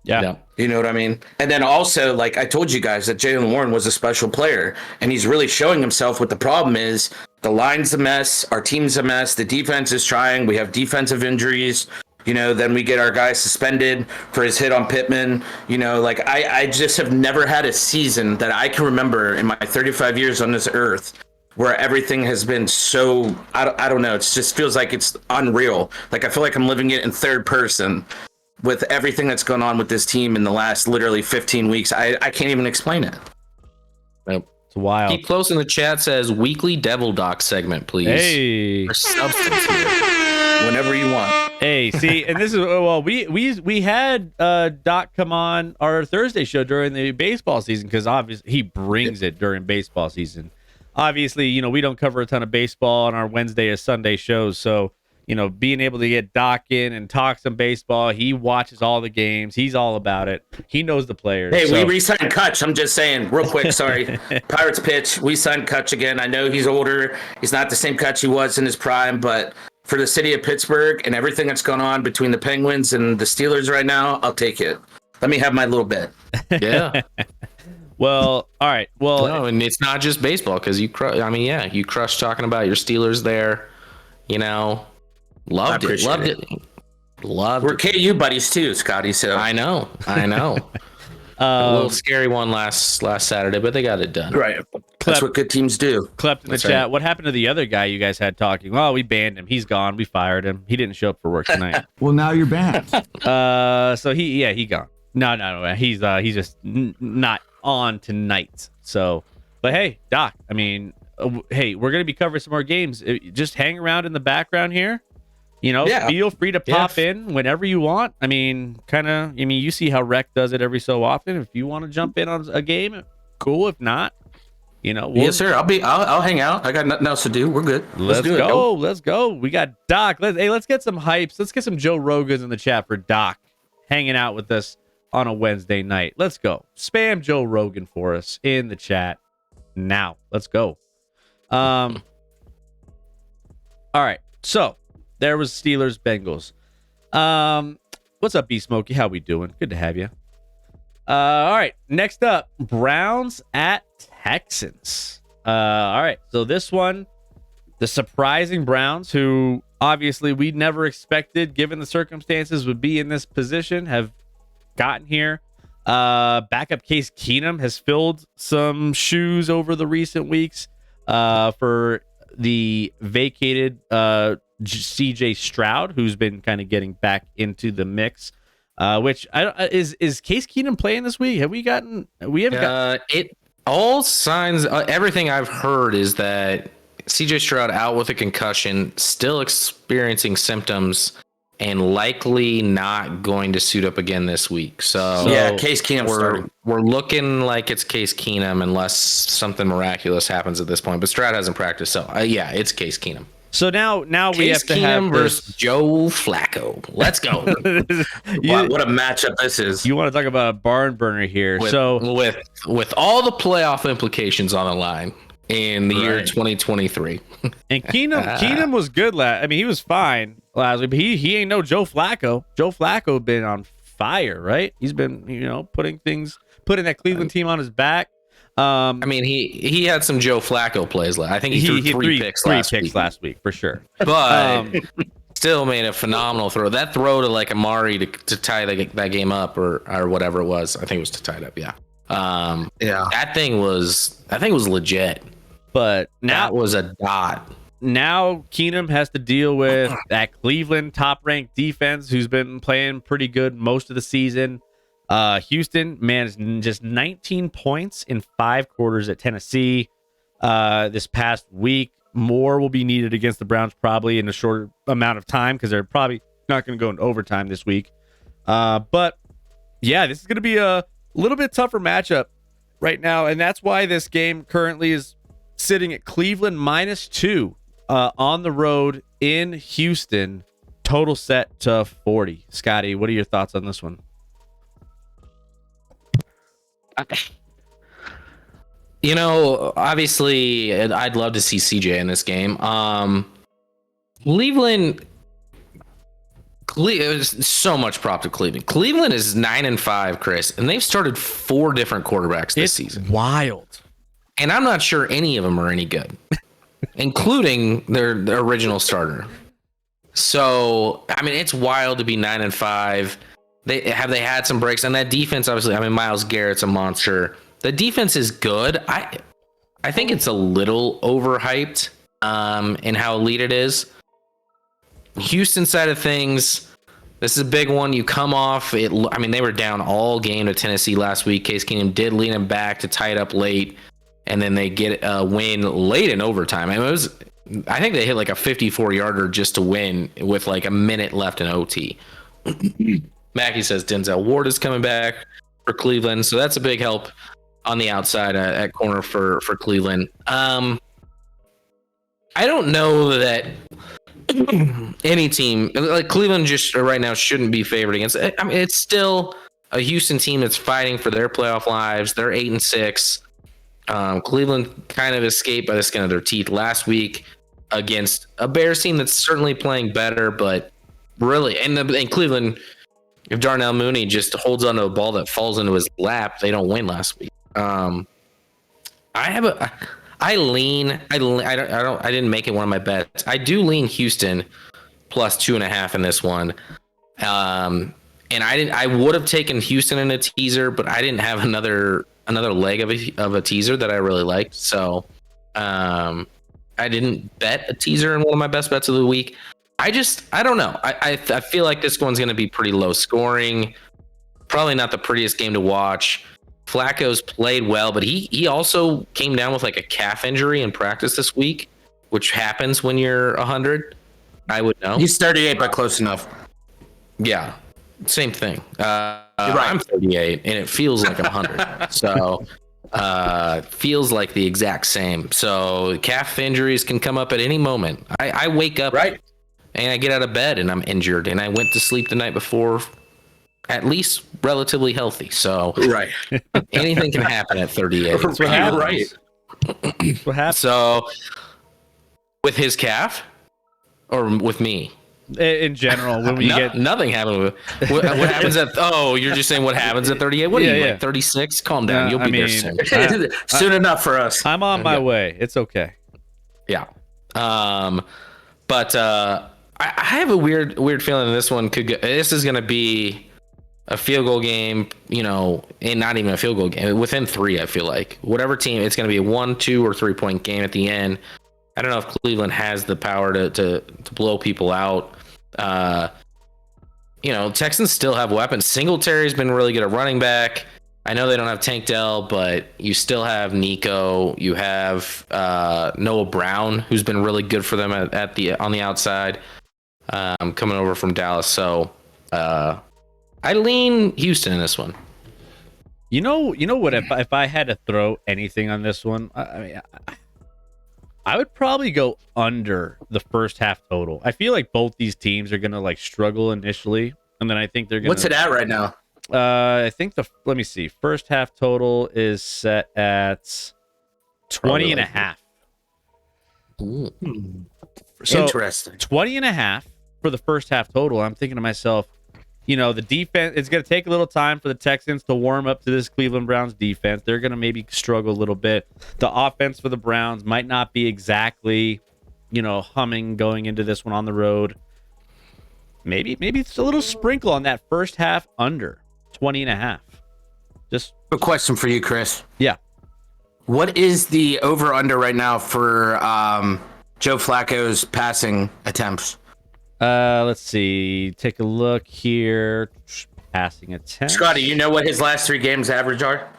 Yeah. You know what I mean? And then also, like I told you guys, that Jalen Warren was a special player, and he's really showing himself. What the problem is, the line's a mess, our team's a mess, the defense is trying, we have defensive injuries. Then we get our guy suspended for his hit on Pittman. I just have never had a season that I can remember in my 35 years on this earth where everything has been so, I don't know, it just feels like it's unreal. Like, I feel like I'm living it in third person with everything that's gone on with this team in the last literally 15 weeks. I can't even explain it. Nope. It's wild. Keep Close in the chat says weekly Devil Doc segment, please. Hey. For substance here. Whenever you want. Hey, see, and this is, well, we had Doc come on our Thursday show during the baseball season, because obviously he brings it during baseball season. Obviously, we don't cover a ton of baseball on our Wednesday or Sunday shows, so being able to get Doc in and talk some baseball, he watches all the games. He's all about it. He knows the players. Hey, we re-signed Kutch. I'm just saying, real quick, sorry. Pirates pitch. We signed Kutch again. I know he's older. He's not the same Kutch he was in his prime, but for the city of Pittsburgh and everything that's going on between the Penguins and the Steelers right now, I'll take it. Let me have my little bit. Yeah. Well, all right. Well, no, and it's not just baseball, because you crushed talking about your Steelers there. Loved it. We're KU buddies too, Scotty. So I know. A little scary one last Saturday, but they got it done. Right. That's what good teams do. Klept in the chat. Right. What happened to the other guy you guys had talking? Well, we banned him. He's gone. We fired him. He didn't show up for work tonight. Well, now you're banned. So he gone. No. He's just not on tonight. So, but hey, Doc. I mean, hey, we're gonna be covering some more games. Just hang around in the background here. Feel free to pop in whenever you want. I mean, you see how Rec does it every so often. If you want to jump in on a game, cool. If not, yes, sir. I'll hang out. I got nothing else to do. We're good. Let's go. Let's go. We got Doc. Let's get some hypes. Let's get some Joe Rogans in the chat for Doc hanging out with us on a Wednesday night. Let's go. Spam Joe Rogan for us in the chat now. Let's go. All right. So there was Steelers Bengals. What's up, B Smokey? How we doing? Good to have you. All right. Next up, Browns at Texans. All right. So this one, the surprising Browns, who obviously we never expected, given the circumstances, would be in this position, have gotten here. Backup Case Keenum has filled some shoes over the recent weeks for the vacated CJ Stroud, who's been kind of getting back into the mix. Which is Case Keenum playing this week? We haven't got it. All signs, everything I've heard is that CJ Stroud out with a concussion, still experiencing symptoms, and likely not going to suit up again this week. So yeah, Case Keenum starting. We're looking like it's Case Keenum unless something miraculous happens at this point. But Stroud hasn't practiced, so yeah, it's Case Keenum. So now we have to Keenum have versus Joe Flacco. Let's go. What a matchup this is. You want to talk about a barn burner here? With all the playoff implications on the line in the year 2023. And Keenum was good he was fine last week, but he ain't no Joe Flacco. Joe Flacco been on fire, right? He's been putting that Cleveland team on his back. He had some Joe Flacco plays. I think he threw three picks last week for sure. But still made a phenomenal throw. That throw to like Amari to tie that game up or whatever it was. I think it was to tie it up. Yeah. That thing was legit. But now that was a dot. Now Keenum has to deal with that Cleveland top-ranked defense, who's been playing pretty good most of the season. Houston managed just 19 points in 5 quarters at Tennessee this past week. More will be needed against the Browns probably in a shorter amount of time because they're probably not going to go in overtime this week. But yeah, this is going to be a little bit tougher matchup right now, and that's why this game currently is sitting at Cleveland -2 on the road in Houston. Total set to 40. Scotty, what are your thoughts on this one? Obviously, I'd love to see CJ in this game. Cleveland, so much prop to Cleveland. Cleveland is 9-5, Chris, and they've started 4 different quarterbacks this season. Wild. And I'm not sure any of them are any good, including their original starter. So, it's wild to be 9-5. They had some breaks, and that defense, obviously, Myles Garrett's a monster. The defense is good. I think it's a little overhyped in how elite it is. Houston side of things, this is a big one. You come off it. They were down all game to Tennessee last week. Case Keenum did lead them back to tie it up late, and then they get a win late in overtime. I think they hit like a 54-yarder just to win with like a minute left in OT. Mackie says Denzel Ward is coming back for Cleveland, so that's a big help on the outside at corner for Cleveland. I don't know that any team like Cleveland just right now shouldn't be favored against. It's still a Houston team that's fighting for their playoff lives. They're 8-6. Cleveland kind of escaped by the skin of their teeth last week against a Bears team that's certainly playing better, but really, and Cleveland, if Darnell Mooney just holds onto a ball that falls into his lap, they don't win last week. I didn't make it one of my bets. I do lean Houston plus 2.5 in this one. And I would have taken Houston in a teaser, but I didn't have another leg of a teaser that I really liked. So, I didn't bet a teaser in one of my best bets of the week. I don't know. I feel like this one's going to be pretty low scoring. Probably not the prettiest game to watch. Flacco's played well, but he also came down with like a calf injury in practice this week, which happens when you're 100. I would know. He's 38, but close enough. Yeah, same thing. Right. I'm 38, and it feels like I'm 100. So feels like the exact same. So calf injuries can come up at any moment. I wake up right, and I get out of bed and I'm injured, and I went to sleep the night before at least relatively healthy. So right, anything can happen at 38. That's what happens. Right. That's what happens. So with his calf or with me? In general, when we get nothing happened with what happens at you're just saying what happens at 38? What are you like 36? Calm down. You'll be there soon. Soon enough for us. I'm on my way. It's okay. Yeah. But I have a weird feeling that this one this is going to be a field goal game, and not even a field goal game. Within 3, I feel like. Whatever team, it's going to be a 1, 2, or 3 point game at the end. I don't know if Cleveland has the power to blow people out. Texans still have weapons. Singletary's been really good at running back. I know they don't have Tank Dell, but you still have Nico. You have Noah Brown, who's been really good for them on the outside, coming over from Dallas. So I lean Houston in this one. You know what? If I had to throw anything on this one, I would probably go under the first half total. I feel like both these teams are gonna struggle initially, and then I think they're gonna. What's it at right now? I think let me see. First half total is set at 20 and a half. Ooh. So Interesting. 20 and a half for the first half total. I'm thinking to myself, the defense, it's going to take a little time for the Texans to warm up to this Cleveland Browns defense. They're going to maybe struggle a little bit. The offense for the Browns might not be exactly, humming going into this one on the road. Maybe it's a little sprinkle on that first half under 20 and a half. Just A question for you, Chris. yeah. What is the over-under right now for Joe Flacco's passing attempts? Let's see. Take a look here. Passing attempts. Scotty, you know what his last 3 games average are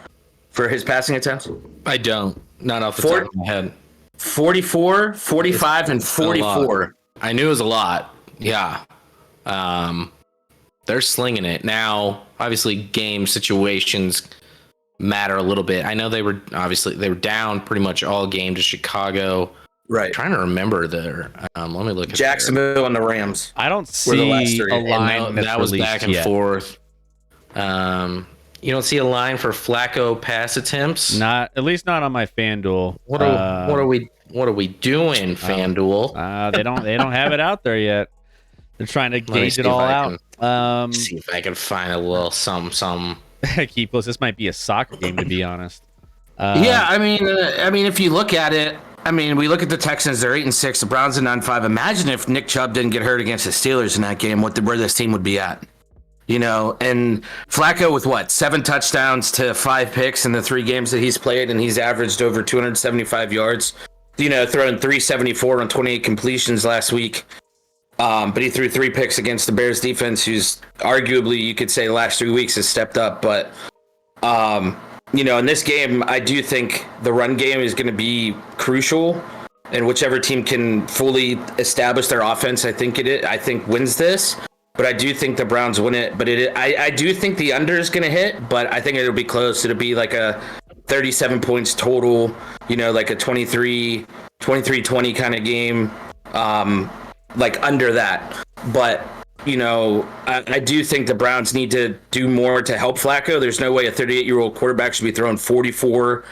for his passing attempts? I don't. Not off the top of my head. 44, 45, and 44. I knew it was a lot. Yeah. They're slinging it. Now, obviously, game situations matter a little bit. I know they were down pretty much all game to Chicago. Right. I'm trying to remember their. Let me look at Jacksonville and the Rams. I don't Were the last see three. a And line that was back and yet. forth. You don't see a line for Flacco pass attempts. Not at least not on my FanDuel. What are we doing, FanDuel? They don't have it out there yet. They're trying to Let me gauge see it if all I out. See if I can find a little some. Keepos, this might be a soccer game to be honest. Yeah, I mean, if you look at it, we look at the Texans. They're 8-6. The Browns are 9-5. Imagine if Nick Chubb didn't get hurt against the Steelers in that game. Where this team would be at, And Flacco with 7 touchdowns to 5 picks in the 3 games that he's played, and he's averaged over 275 yards. Throwing 374 on 28 completions last week. But he threw 3 picks against the Bears defense, who's arguably, you could say, the last 3 weeks has stepped up. But, in this game, I do think the run game is going to be crucial. And whichever team can fully establish their offense, I think wins this. But I do think the Browns win it. But I do think the under is going to hit, but I think it'll be close. It'll be like a 37 points total, like a 23-20 kind of game. Like under that. But, I do think the Browns need to do more to help Flacco. There's no way a 38-year-old quarterback should be throwing 44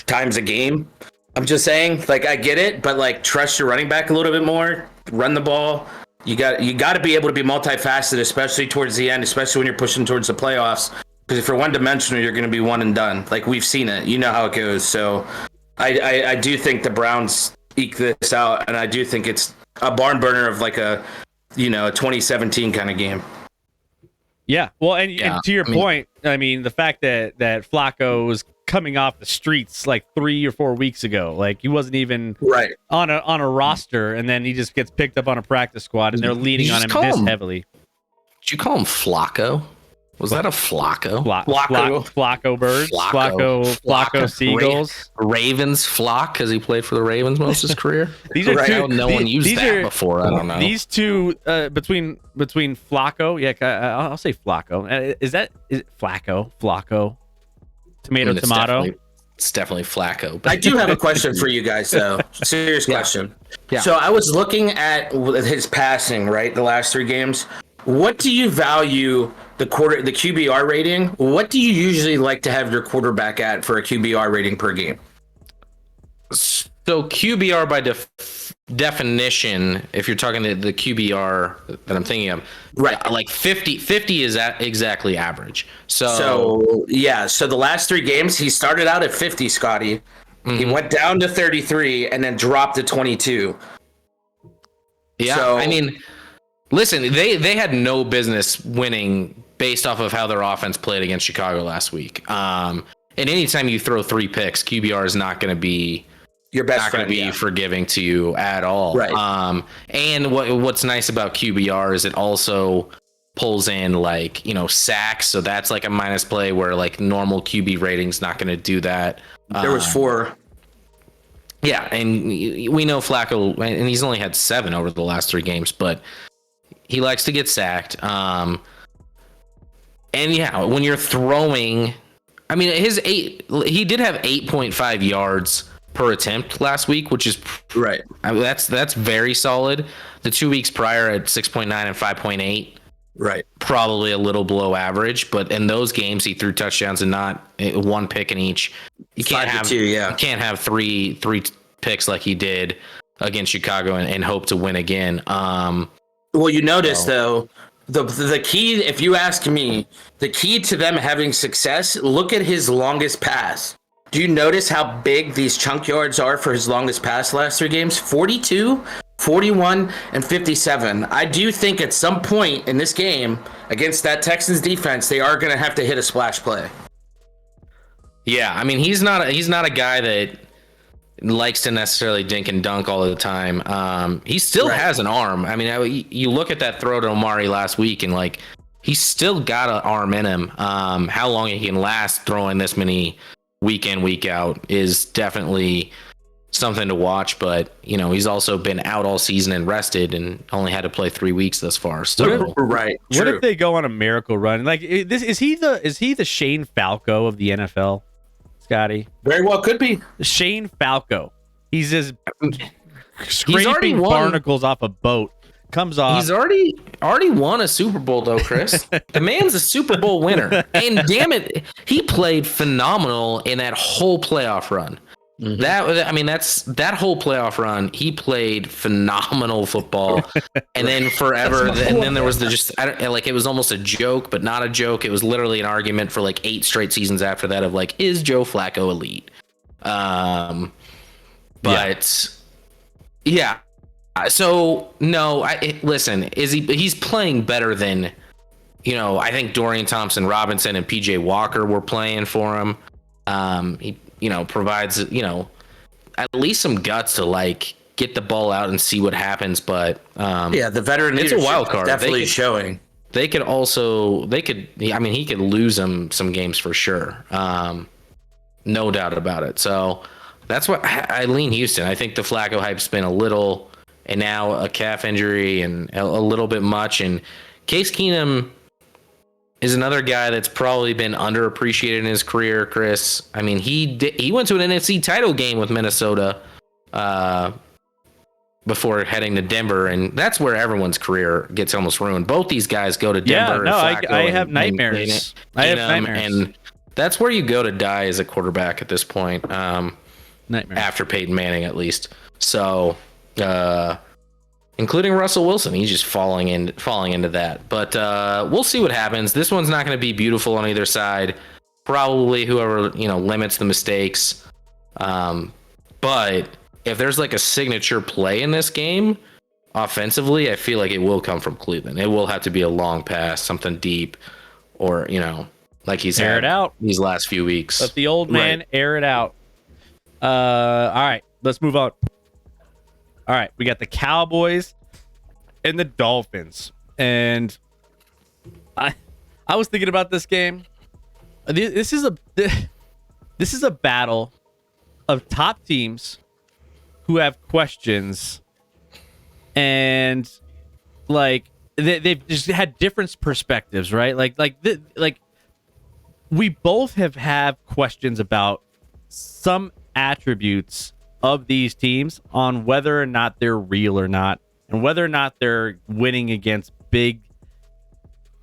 times a game. I'm just saying, I get it, but trust your running back a little bit more. Run the ball. You got to be able to be multifaceted, especially towards the end, especially when you're pushing towards the playoffs. Because if you're one-dimensional, you're going to be one and done. We've seen it. You know how it goes. So I do think the Browns eke this out, and I do think it's a barn burner of a 2017 kind of game. Yeah. Well, and to your point, the fact that Flacco was coming off the streets 3 or 4 weeks ago, he wasn't even right on a roster, and then he just gets picked up on a practice squad, and they're leaning on him this heavily. Did you call him Flacco? Was that a Flacco? Flacco birds, Flacco seagulls, Ravens flock because he played for the Ravens most of his career. These are two. No one used that before. I don't know. These two between Flacco. Yeah, I'll say Flacco. Is it Flacco? Tomato. It's definitely Flacco. I do have a question for you guys, though. Serious question. Yeah. So I was looking at his passing, right? The last 3 games. What do you value the QBR rating? What do you usually like to have your quarterback at for a QBR rating per game? So QBR by definition, if you're talking the QBR that I'm thinking of, right? 50 is exactly average. So the last 3 games he started out at 50, Scotty. Mm-hmm. He went down to 33 and then dropped to 22. Yeah, so, listen, they had no business winning based off of how their offense played against Chicago last week. And anytime you throw 3 picks, QBR is not going to be Your best not going friend, to be yeah. forgiving to you at all. Right. And what's nice about QBR is it also pulls in like, sacks. So that's like a minus play where like normal QB rating's not going to do that. There was 4. Yeah, and we know Flacco, and he's only had 7 over the last 3 games, but he likes to get sacked. And yeah, when you're throwing, I mean, he did have 8.5 yards per attempt last week, which is Right. I mean, that's very solid. The 2 weeks prior at 6.9 and 5.8, Right. probably a little below average, but in those games he threw touchdowns and not 1 pick in each. You can't 5 to have 2, yeah. you can't have three picks like he did against Chicago and hope to win again. Well, you notice though, the key, if you ask me, the key to them having success, look at his longest pass. Do you notice how big these chunk yards are for his longest pass last 3 games? 42, 41, and 57. I do think at some point in this game against that Texans defense, they are going to have to hit a splash play. Yeah, I mean he's not a guy that likes to necessarily dink and dunk all the time. He still has an arm. I mean, you look at that throw to Omari last week, and like he's still got an arm in him. How long he can last throwing this many week in, week out is definitely something to watch. But he's also been out all season and rested, and only had to play 3 weeks thus far. So Right. What if they go on a miracle run? Like is he the Shane Falco of the NFL? Scotty, Very well could be. Shane Falco. He's just already scraping won. barnacles off a boat. Comes off. he's already won a Super Bowl though, Chris. The man's a Super Bowl winner, and damn it, he played phenomenal in that whole playoff run. Mm-hmm. That whole playoff run, he played phenomenal football, and then forever. And then there was it was almost a joke, but not a joke. It was literally an argument for like 8 straight seasons after that of like, is Joe Flacco elite? But yeah. So no, listen. He's playing better than, I think Dorian Thompson Robinson and PJ Walker were playing for him. He provides, at least some guts to like get the ball out and see what happens. But The veteran it's a wild card. definitely showing. He could lose them some games for sure. No doubt about it. So that's what I lean Houston. I think the Flacco hype's been a little, and now a calf injury and a little bit much. And Case Keenum is another guy that's probably been underappreciated in his career, Chris. I mean, he went to an NFC title game with Minnesota before heading to Denver, and that's where everyone's career gets almost ruined. Both these guys go to Denver. I have nightmares. I have nightmares. And that's where you go to die as a quarterback at this point. Nightmares. After Peyton Manning, at least. So, including Russell Wilson, he's just falling into that. But we'll see what happens. This one's not going to be beautiful on either side. Probably whoever limits the mistakes. But if there's like a signature play in this game, offensively, I feel like it will come from Cleveland. It will have to be a long pass, something deep, or like he's air had it out these last few weeks. Let the old man air it out. All right, let's move on. All right, we got the Cowboys and the Dolphins, and I was thinking about this game. This is a battle of top teams who have questions, and like they've just had different perspectives, right? Like we both have questions about some attributes of these teams on whether or not they're real or not, and whether or not they're winning against big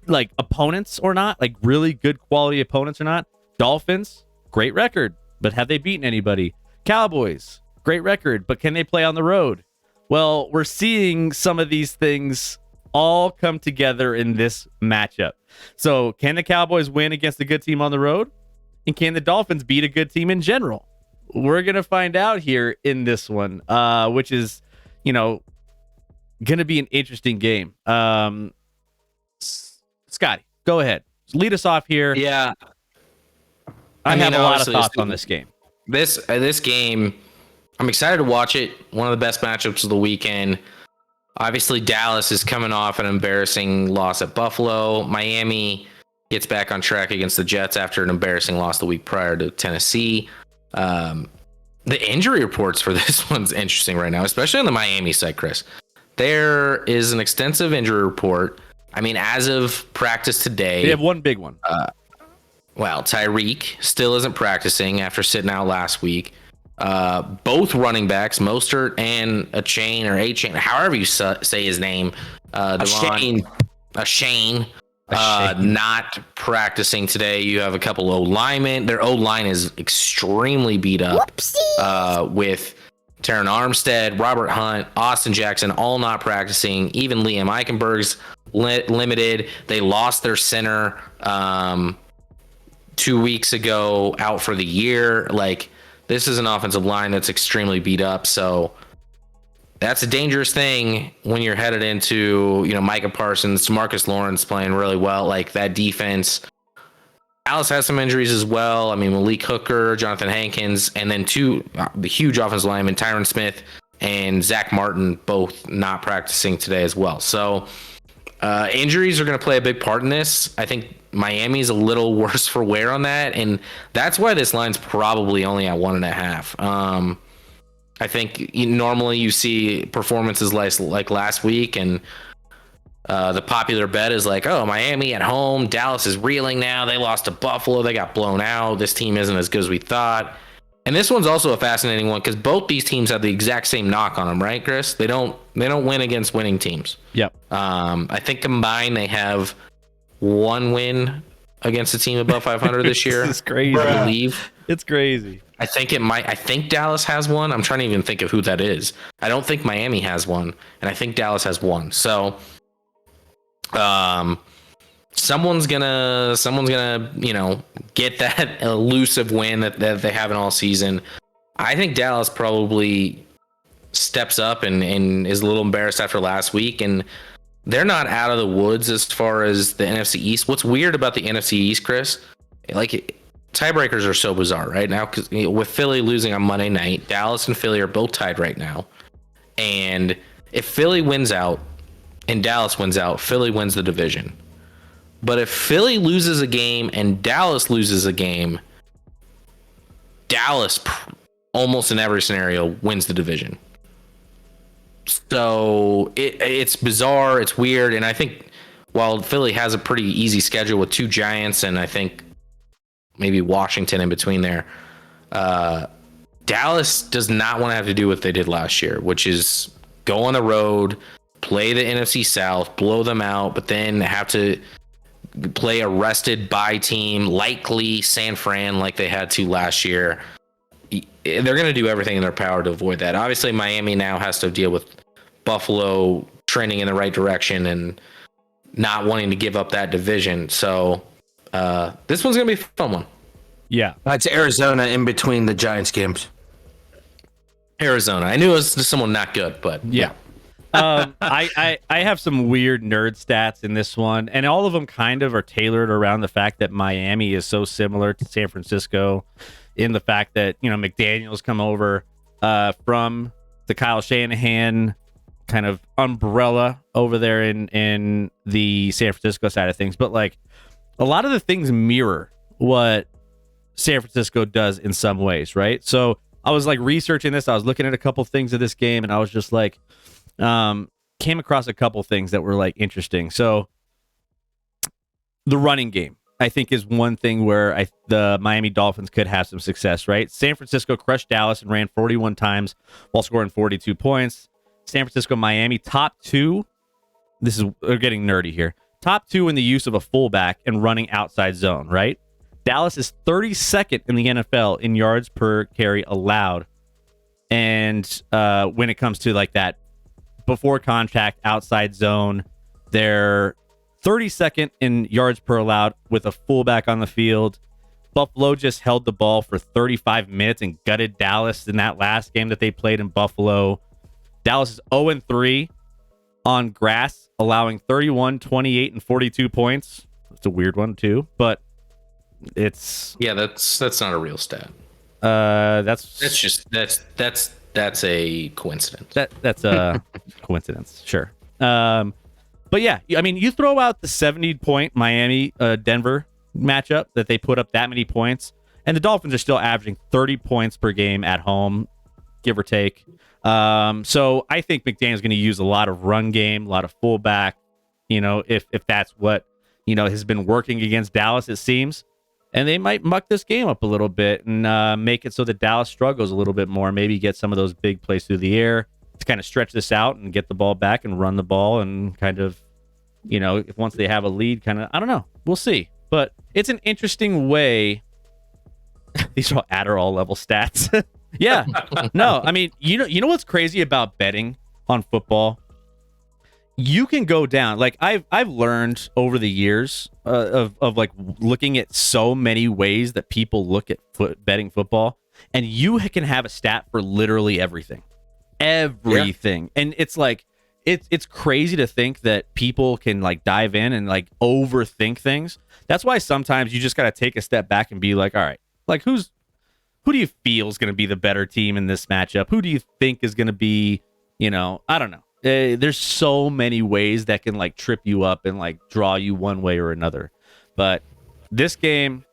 like opponents or not, like really good quality opponents or not. Dolphins, great record, but have they beaten anybody? Cowboys, great record, but can they play on the road? Well, we're seeing some of these things all come together in this matchup. So can the Cowboys win against a good team on the road? And can the Dolphins beat a good team in general? We're going to find out here in this one, which is, going to be an interesting game. Scotty, go ahead. Lead us off here. Yeah. I have a lot of thoughts on this game. This game, I'm excited to watch it. One of the best matchups of the weekend. Obviously, Dallas is coming off an embarrassing loss at Buffalo. Miami gets back on track against the Jets after an embarrassing loss the week prior to Tennessee. The injury reports for this one's interesting right now, especially on the Miami side, Chris. There is an extensive injury report. I mean, as of practice today, They have one big one. well, Tyreek still isn't practicing after sitting out last week. Both running backs, Mostert and a chain, however you say his name, Shane, not practicing today. You have a couple O linemen. Their O line is extremely beat up. With Terran Armstead, Robert Hunt, Austin Jackson, all not practicing. Even Liam Eichenberg's limited. They lost their center 2 weeks ago, out for the year. Like, this is an offensive line that's extremely beat up. So that's a dangerous thing when you're headed into, Micah Parsons, Marcus Lawrence playing really well. Like, that defense. Dallas has some injuries as well. I mean, Malik Hooker, Jonathan Hankins, and then the huge offensive linemen, Tyron Smith and Zach Martin, both not practicing today as well. So injuries are going to play a big part in this. I think Miami's a little worse for wear on that, and that's why this line's probably only at 1.5. I think normally you see performances like last week, and the popular bet is like, oh, Miami at home, Dallas is reeling now. They lost to Buffalo. They got blown out. This team isn't as good as we thought. And this one's also a fascinating one because both these teams have the exact same knock on them, right, Chris? They don't win against winning teams. Yep. I think combined they have one win against a team above 500 this year. This is crazy. I believe. It's crazy. I think Dallas has one. I'm trying to even think of who that is. I don't think Miami has one, and I think Dallas has one. So someone's gonna get that elusive win that they haven't all season. I think Dallas probably steps up and is a little embarrassed after last week, and they're not out of the woods as far as the NFC East. What's weird about the NFC East, Chris, like, tiebreakers are so bizarre right now, because with Philly losing on Monday night, Dallas and Philly are both tied right now, and if Philly wins out and Dallas wins out, Philly wins the division. But if Philly loses a game and Dallas loses a game, Dallas almost in every scenario wins the division. So it's bizarre, it's weird, and I think while Philly has a pretty easy schedule with 2 Giants and I think maybe Washington in between there, Dallas does not want to have to do what they did last year, which is go on the road, play the NFC South, blow them out, but then have to play a rested bye team, likely San Fran, like they had to last year. They're going to do everything in their power to avoid that. Obviously, Miami now has to deal with Buffalo trending in the right direction and not wanting to give up that division. So this one's going to be a fun one. Yeah. It's Arizona in between the Giants games. Arizona. I knew it was someone not good, but yeah. I have some weird nerd stats in this one, and all of them kind of are tailored around the fact that Miami is so similar to San Francisco in the fact that, McDaniel's come over from the Kyle Shanahan kind of umbrella over there in the San Francisco side of things. But like a lot of the things mirror what San Francisco does in some ways, right? So I was like researching this. I was looking at a couple things of this game, and I was just like, came across a couple things that were like interesting. So the running game, I think, is one thing where the Miami Dolphins could have some success, right? San Francisco crushed Dallas and ran 41 times while scoring 42 points. San Francisco, Miami, top 2. We're getting nerdy here. Top 2 in the use of a fullback and running outside zone, right? Dallas is 32nd in the NFL in yards per carry allowed. And when it comes to like that before contact outside zone, they're 32nd in yards per allowed with a fullback on the field. Buffalo just held the ball for 35 minutes and gutted Dallas in that last game that they played in Buffalo. Dallas is 0-3 on grass, allowing 31, 28, and 42 points. It's a weird one too, but that's not a real stat. That's that's a coincidence. That's a coincidence, sure. But yeah, I mean, you throw out the 70-point Miami Denver matchup that they put up that many points, and the Dolphins are still averaging 30 points per game at home, give or take. So I think McDaniel's going to use a lot of run game, a lot of fullback. If that's what has been working against Dallas, it seems. And they might muck this game up a little bit and make it so that Dallas struggles a little bit more. Maybe get some of those big plays through the air to kind of stretch this out and get the ball back and run the ball and kind of, if once they have a lead, kind of, I don't know. We'll see. But it's an interesting way. These are all Adderall level stats. Yeah. No, I mean, you know what's crazy about betting on football? You can go down. Like I've learned over the years of like looking at so many ways that people look at betting football, and you can have a stat for literally everything. Yeah. And it's like it's crazy to think that people can like dive in and like overthink things. That's why sometimes you just got to take a step back and be like, all right, like who do you feel is going to be the better team in this matchup? Who do you think is going to be, I don't know. There's so many ways that can like trip you up and like draw you one way or another. But this game,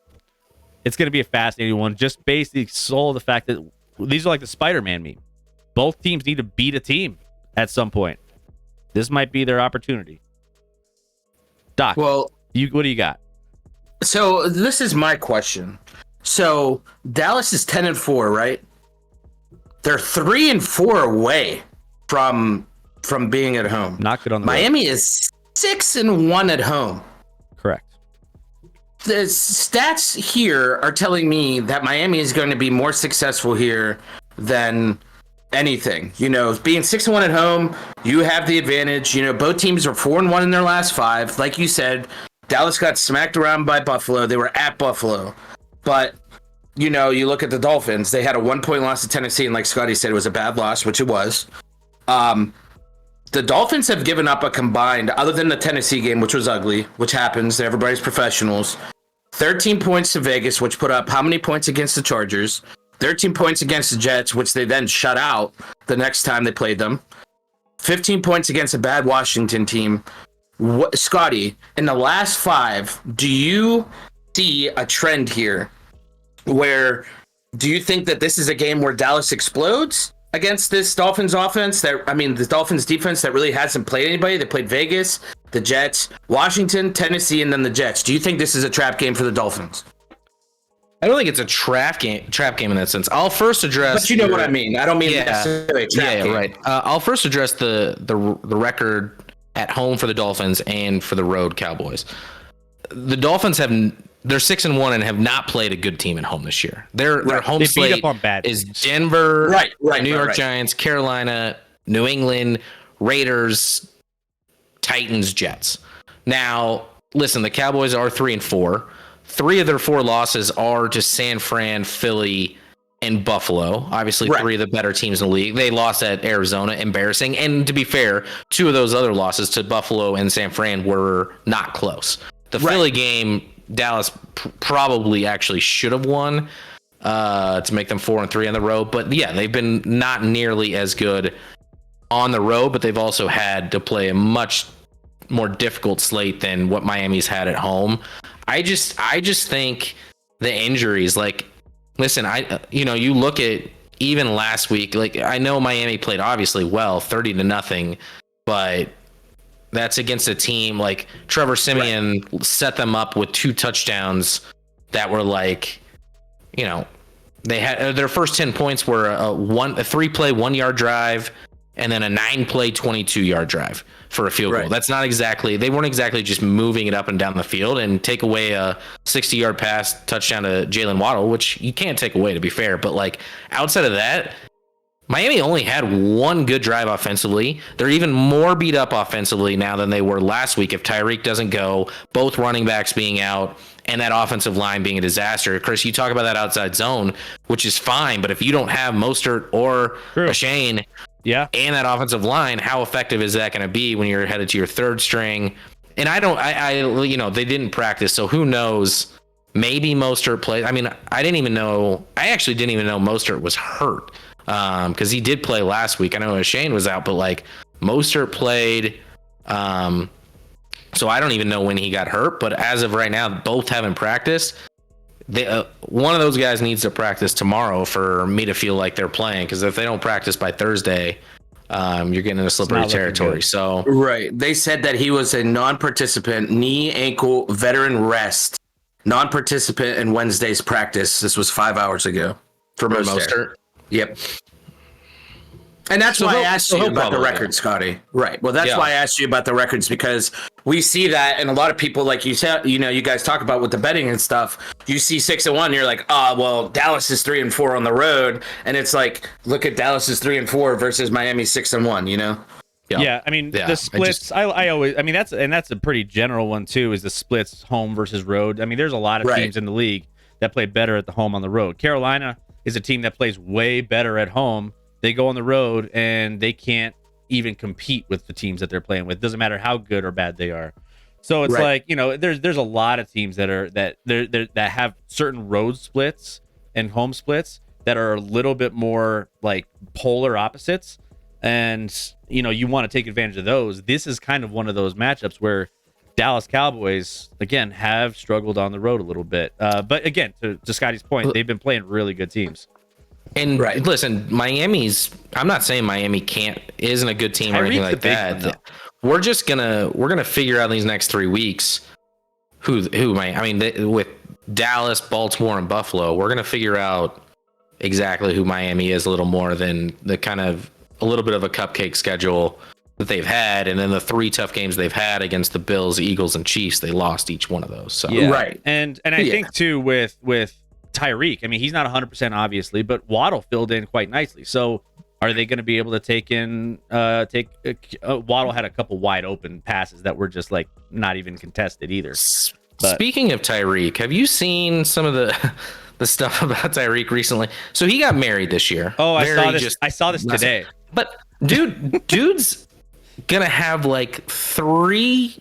it's going to be a fascinating one. Just basically sold the fact that these are like the Spider-Man meme. Both teams need to beat a team at some point. This might be their opportunity. Doc, Well, what do you got? so this is my question. So Dallas is 10-4, right? They're 3-4 away from being at home. Not good on the Miami is 6-1 at home. Correct. The stats here are telling me that Miami is going to be more successful here than anything. Being 6-1 at home, you have the advantage. Both teams are 4-1 in their last 5. Like you said, Dallas got smacked around by Buffalo. They were at Buffalo. But, you look at the Dolphins, they had a 1-point loss to Tennessee, and like Scotty said, it was a bad loss, which it was. The Dolphins have given up a combined, other than the Tennessee game, which was ugly, which happens, everybody's professionals, 13 points to Vegas, which put up how many points against the Chargers? 13 points against the Jets, which they then shut out the next time they played them. 15 points against a bad Washington team. Scotty, in the last 5, do you see a trend here where do you think that this is a game where Dallas explodes against this Dolphins offense the Dolphins defense that really hasn't played anybody? They played Vegas, the Jets, Washington, Tennessee, and then the Jets. Do you think this is a trap game for the Dolphins? I don't think it's a trap game in that sense. I'll first address. But you know what I mean. I don't mean necessarily a trap game. Right. I'll first address the record at home for the Dolphins and for the road Cowboys. The Dolphins they're 6-1 and have not played a good team at home this year. Their home slate is Denver, New York Giants, Carolina, New England, Raiders, Titans, Jets. Now, listen, the Cowboys are 3-4. 3 of their 4 losses are to San Fran, Philly, and Buffalo. Obviously, 3 of the better teams in the league. They lost at Arizona, embarrassing. And to be fair, 2 of those other losses to Buffalo and San Fran were not close. The Philly game, Dallas probably actually should have won to make them 4-3 on the road. But yeah, they've been not nearly as good on the road, but they've also had to play a much more difficult slate than what Miami's had at home. I just think the injuries, like, listen, you look at even last week, like, I know Miami played obviously well, 30-0, but that's against a team like Trevor Siemian set them up with 2 touchdowns that were like, they had their first 10 points were a 3-play 1-yard drive and then a 9-play 22-yard drive for a field goal. That's not exactly, they weren't exactly just moving it up and down the field, and take away a 60-yard pass touchdown to Jalen Waddle, which you can't take away, to be fair. But like outside of that, Miami only had 1 good drive offensively. They're even more beat up offensively now than they were last week if Tyreek doesn't go, both running backs being out, and that offensive line being a disaster. Chris, you talk about that outside zone, which is fine, but if you don't have Mostert or Shane and that offensive line, how effective is that going to be when you're headed to your 3rd string? And they didn't practice, so who knows? Maybe Mostert plays. I mean, I actually didn't even know Mostert was hurt because he did play last week. I know Shane was out, but like Mostert played. So I don't even know when he got hurt, but as of right now, both haven't practiced. One of those guys needs to practice tomorrow for me to feel like they're playing, because if they don't practice by Thursday, you're getting into slippery territory. So right, they said that he was a non-participant, knee, ankle, veteran rest, non-participant in Wednesday's practice. This was 5 hours ago for Mostert. Yep. And that's why I asked you about the records, Scotty. Right. Well, that's why I asked you about the records, because we see that, and a lot of people, like you said, you guys talk about with the betting and stuff. You see 6-1, you're like, well, Dallas is 3-4 on the road, and it's like, look at Dallas's 3-4 versus Miami 6-1. Yeah, I mean the splits. I always, I mean that's a pretty general one too. Is the splits home versus road? I mean, there's a lot of teams in the league that play better at the home on the road. Carolina is a team that plays way better at home. They go on the road and they can't even compete with the teams that they're playing with. Doesn't matter how good or bad they are. So it's like, there's a lot of teams that have certain road splits and home splits that are a little bit more like polar opposites. And, you want to take advantage of those. This is kind of one of those matchups where Dallas Cowboys, again, have struggled on the road a little bit. But again, to Scotty's point, they've been playing really good teams. And listen, I'm not saying Miami isn't a good team or anything like that. We're gonna figure out in these next 3 weeks with Dallas, Baltimore, and Buffalo, we're gonna figure out exactly who Miami is a little more than the kind of a little bit of a cupcake schedule that they've had, and then the 3 tough games they've had against the Bills, Eagles, and Chiefs, they lost each one of those. So and I think too with Tyreek, I mean, he's not 100% obviously, but Waddle filled in quite nicely. So are they going to be able to take Waddle had a couple wide open passes that were just like not even contested either. But speaking of Tyreek, have you seen some of the stuff about Tyreek recently? So he got married this year. Oh, I saw this today. But dude's gonna have like 3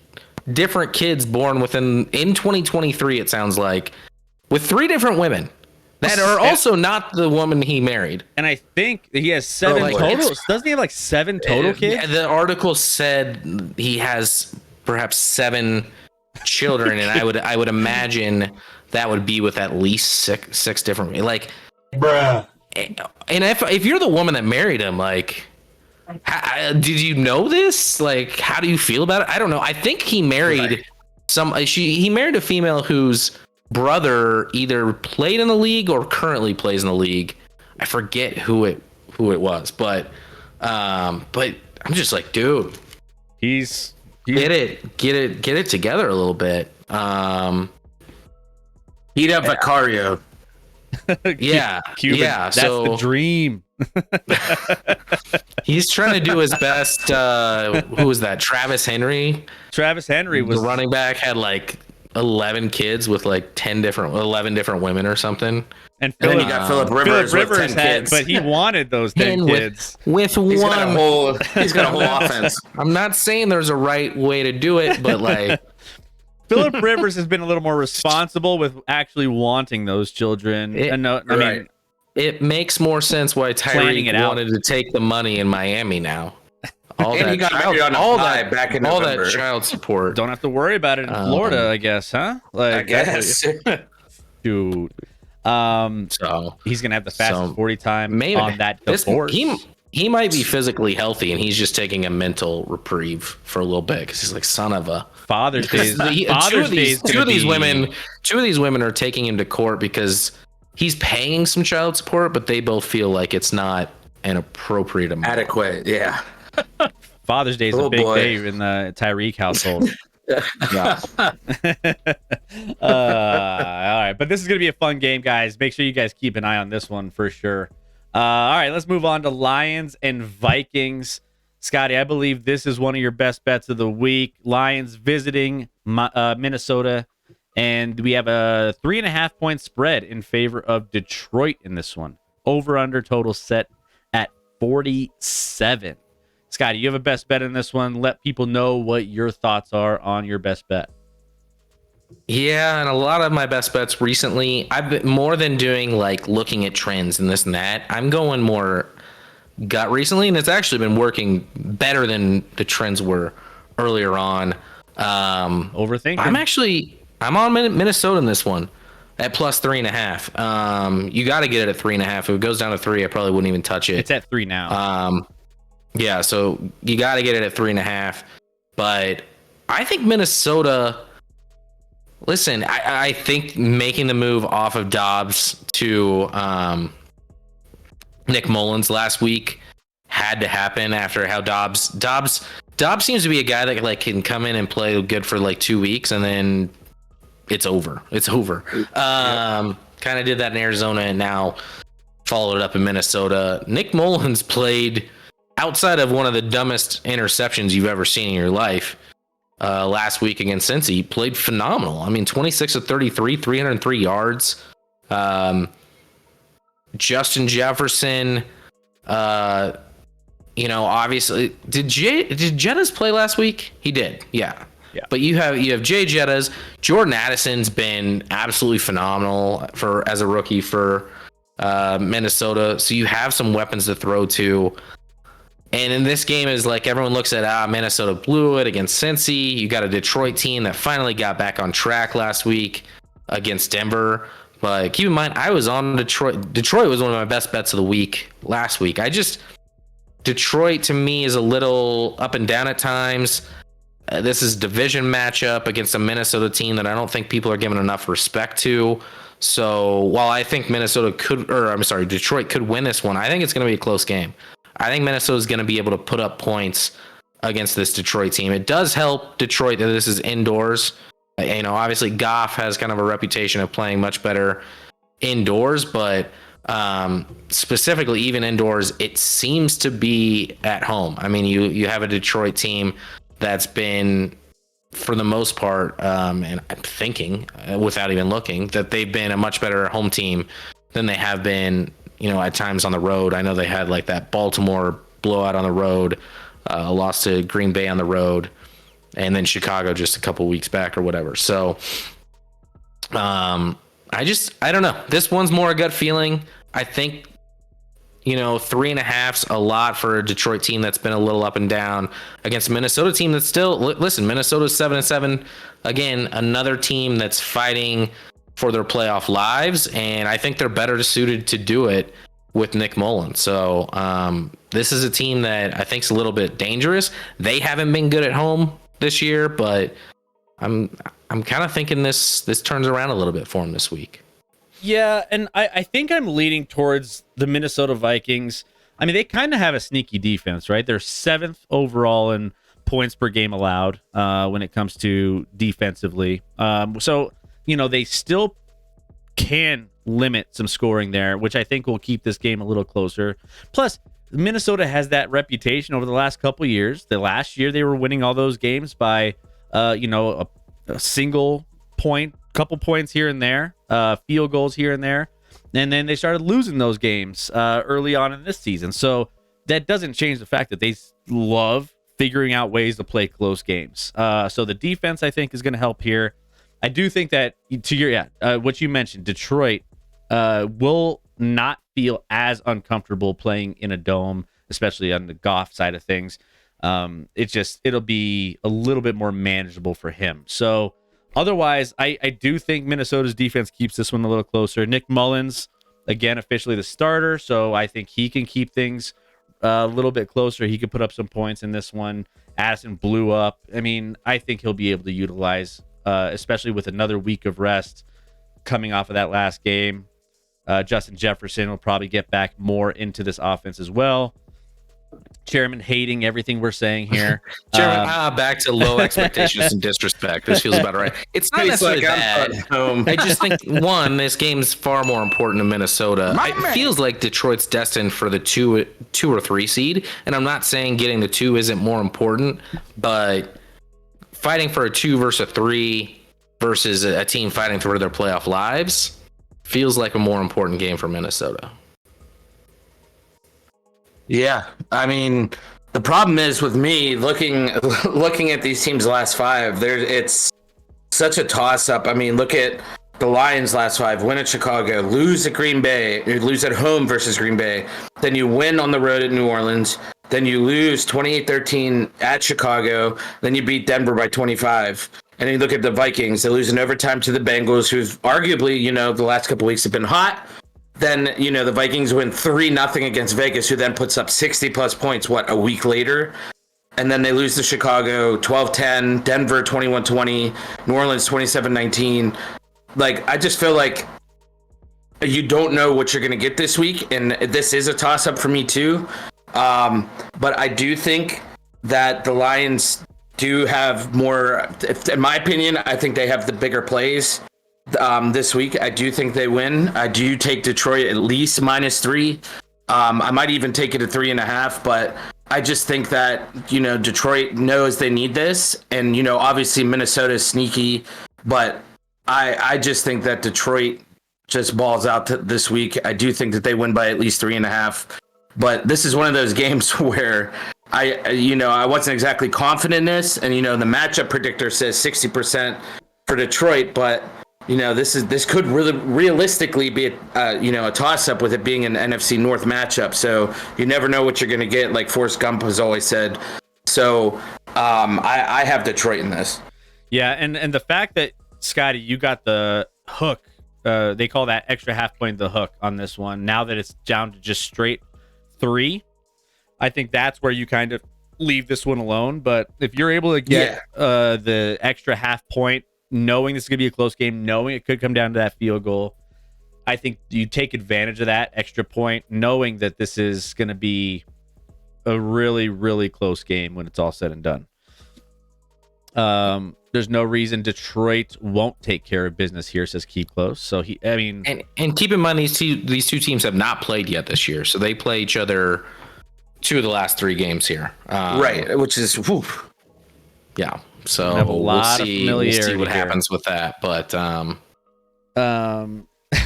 different kids born in 2023. It sounds like, with 3 different women that are also not the woman he married. And I think he has 7 total. Doesn't he have like 7 total kids? Yeah, the article said he has perhaps 7 children, and I would imagine that would be with at least six different, like, bruh. And if you're the woman that married him, like, did you know this? Like, how do you feel about it? I don't know. I think he married he married a female whose brother either played in the league or currently plays in the league. I forget who it was, but I'm just like, dude, he's get it together a little bit. He'd have Vicario. Yeah, Cuban. Yeah, that's the dream. He's trying to do his best. Who was that? Travis Henry. Travis Henry was the running back, had like 11 kids with like 11 different women or something. And then you got Philip Rivers with 10 kids. But he wanted those 10 kids. With he's one. He's got a whole offense. I'm not saying there's a right way to do it, but like, Philip Rivers has been a little more responsible with actually wanting those children. I mean, it makes more sense why Tyreek wanted to take the money in Miami now. He got married on a high back in November. That child support. Don't have to worry about it in Florida, I guess, huh? Like, I guess. Dude. So he's gonna have the fastest 40 time on that divorce. He might be physically healthy, and he's just taking a mental reprieve for a little bit because he's like, son of a Father's Day. Two of these women are taking him to court because he's paying some child support, but they both feel like it's not an appropriate amount. Adequate, yeah. Father's Day is a big day in the Tyreek household. All right, but this is gonna be a fun game, guys. Make sure you guys keep an eye on this one for sure. All right, let's move on to Lions and Vikings. Scotty, I believe this is one of your best bets of the week. Lions visiting Minnesota, and we have a 3.5 point spread in favor of Detroit in this one. Over under total set at 47. Scotty, you have a best bet in this one. Let people know what your thoughts are on your best bet. Yeah, and a lot of my best bets recently, I've been more than doing like looking at trends and this and that. I'm going more got recently, and it's actually been working better than the trends were earlier on. Overthinking. I'm on Minnesota in this one at plus 3.5. You got to get it at 3.5. If it goes down to 3, I probably wouldn't even touch it. It's at 3 now. Yeah, so you got to get it at 3.5. But I think Minnesota. Listen, I think making the move off of Dobbs to Nick Mullins last week had to happen after how Dobbs seems to be a guy that like can come in and play good for like 2 weeks and then it's over. Kind of did that in Arizona and now followed it up in Minnesota. Nick Mullins played outside of one of the dumbest interceptions you've ever seen in your life. Last week against Cincy, he played phenomenal. I mean, 26 of 33, 303 yards. Justin Jefferson, obviously, did Jettas play last week? He did, yeah. But you have Jay Jettas. Jordan Addison's been absolutely phenomenal as a rookie for Minnesota. So you have some weapons to throw to. And in this game is like everyone looks at Minnesota blew it against Cincy. You got a Detroit team that finally got back on track last week against Denver. But keep in mind, I was on Detroit. Detroit was one of my best bets of the week last week. Detroit to me is a little up and down at times. This is a division matchup against a Minnesota team that I don't think people are giving enough respect to. So while I think Detroit could win this one, I think it's going to be a close game. I think Minnesota is going to be able to put up points against this Detroit team. It does help Detroit that this is indoors. Obviously Goff has kind of a reputation of playing much better indoors, but specifically even indoors, it seems to be at home. I mean, you have a Detroit team that's been, for the most part, and I'm thinking without even looking, that they've been a much better home team than they have been at times on the road. I know they had like that Baltimore blowout on the road, lost to Green Bay on the road, and then Chicago just a couple weeks back or whatever. So I don't know. This one's more a gut feeling. I think 3.5's a lot for a Detroit team that's been a little up and down against a Minnesota team that's still, listen, Minnesota's 7-7. Again, another team that's fighting for their playoff lives, and I think they're better suited to do it with Nick Mullins. So this is a team that I think is a little bit dangerous. They haven't been good at home this year, but I'm kind of thinking this turns around a little bit for them this week. Yeah, and I think I'm leaning towards the Minnesota Vikings. I mean, they kind of have a sneaky defense, right? They're 7th overall in points per game allowed when it comes to defensively. So they still can limit some scoring there, which I think will keep this game a little closer. Plus, Minnesota has that reputation over the last couple of years. The last year they were winning all those games by, a single point, couple points here and there, field goals here and there. And then they started losing those games early on in this season. So that doesn't change the fact that they love figuring out ways to play close games. So the defense, I think, is going to help here. I do think that what you mentioned, Detroit will not feel as uncomfortable playing in a dome, especially on the Goff side of things. It'll be a little bit more manageable for him. So otherwise, I do think Minnesota's defense keeps this one a little closer. Nick Mullins, again, officially the starter, so I think he can keep things a little bit closer. He could put up some points in this one. Addison blew up. I mean, I think he'll be able to utilize, especially with another week of rest coming off of that last game. Justin Jefferson will probably get back more into this offense as well. Chairman hating everything we're saying here. Chairman, back to low expectations and disrespect. This feels about right. It's not necessarily bad. I just think, this game's far more important to Minnesota. It feels like Detroit's destined for the 2 or 3 seed, and I'm not saying getting the 2 isn't more important, but fighting for a 2 versus a 3 versus a team fighting for their playoff lives feels like a more important game for Minnesota. Yeah, I mean, the problem is with me looking at these teams' last 5. It's such a toss-up. I mean, look at the Lions last 5, win at Chicago, lose at Green Bay, or lose at home versus Green Bay, then you win on the road at New Orleans, then you lose 28-13 at Chicago, then you beat Denver by 25. And then you look at the Vikings, they lose in overtime to the Bengals, who've arguably, the last couple weeks have been hot. Then, the Vikings win 3-0 against Vegas, who then puts up 60-plus points, a week later? And then they lose to Chicago 12-10, Denver 21-20, New Orleans 27-19. I just feel like you don't know what you're going to get this week, and this is a toss-up for me too. But I do think that the Lions do have more, in my opinion, I think they have the bigger plays this week. I do think they win. I do take Detroit at least -3. I might even take it at 3.5, but I just think that, Detroit knows they need this. And, obviously Minnesota is sneaky, but I just think that Detroit just balls out this week. I do think that they win by at least 3.5. But this is one of those games where I wasn't exactly confident in this. And, the matchup predictor says 60% for Detroit, but this could really realistically be a toss-up with it being an NFC North matchup. So you never know what you're going to get, like Forrest Gump has always said. So I have Detroit in this. Yeah, and the fact that, Scotty, you got the hook, they call that extra half point the hook on this one. Now that it's down to just straight 3, I think that's where you kind of leave this one alone. But if you're able to get the extra half point, knowing this is going to be a close game, knowing it could come down to that field goal, I think you take advantage of that extra point, knowing that this is going to be a really, really close game when it's all said and done. There's no reason Detroit won't take care of business here, says Keep Close. So and keep in mind these two teams have not played yet this year, so they play each other 2 of the last 3 games here. Right, which is yeah. So have a lot of familiarity we'll see what here. happens with that. But I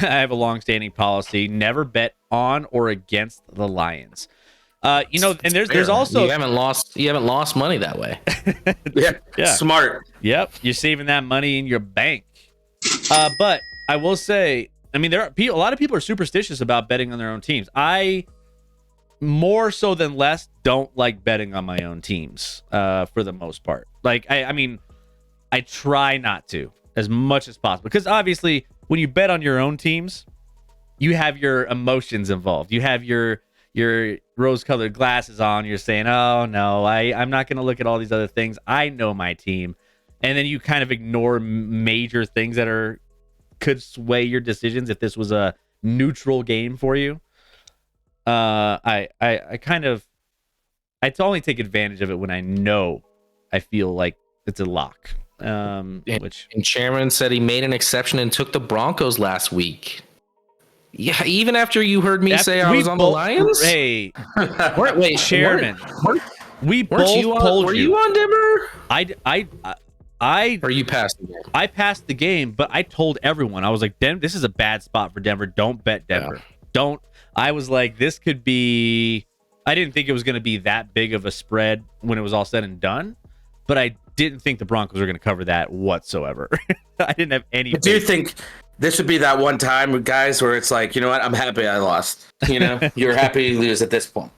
have a long-standing policy: never bet on or against the Lions. And there's also you haven't lost money that way. yeah, smart. Yep, you're saving that money in your bank. But I will say, there are a lot of people are superstitious about betting on their own teams. I, more so than less, don't like betting on my own teams for the most part. I try not to as much as possible, because obviously when you bet on your own teams, you have your emotions involved. You have your rose-colored glasses on. You're saying, oh no, I'm not going to look at all these other things. I know my team. And then you kind of ignore major things that could sway your decisions if this was a neutral game for you. I only take advantage of it when I feel like it's a lock. And Chairman said he made an exception and took the Broncos last week. Yeah, even after you heard me say I was on the Lions. Hey, wait, Chairman, we both told you. Were you on Denver? Or you passed the game? I passed the game, but I told everyone, I was like, this is a bad spot for Denver. Don't bet Denver. Yeah. Don't. I was like, this could be. I didn't think it was going to be that big of a spread when it was all said and done, but I didn't think the Broncos were going to cover that whatsoever. I didn't have any. I do think this would be that one time, guys, where it's like, you know what? I'm happy I lost. You're happy you lose at this point.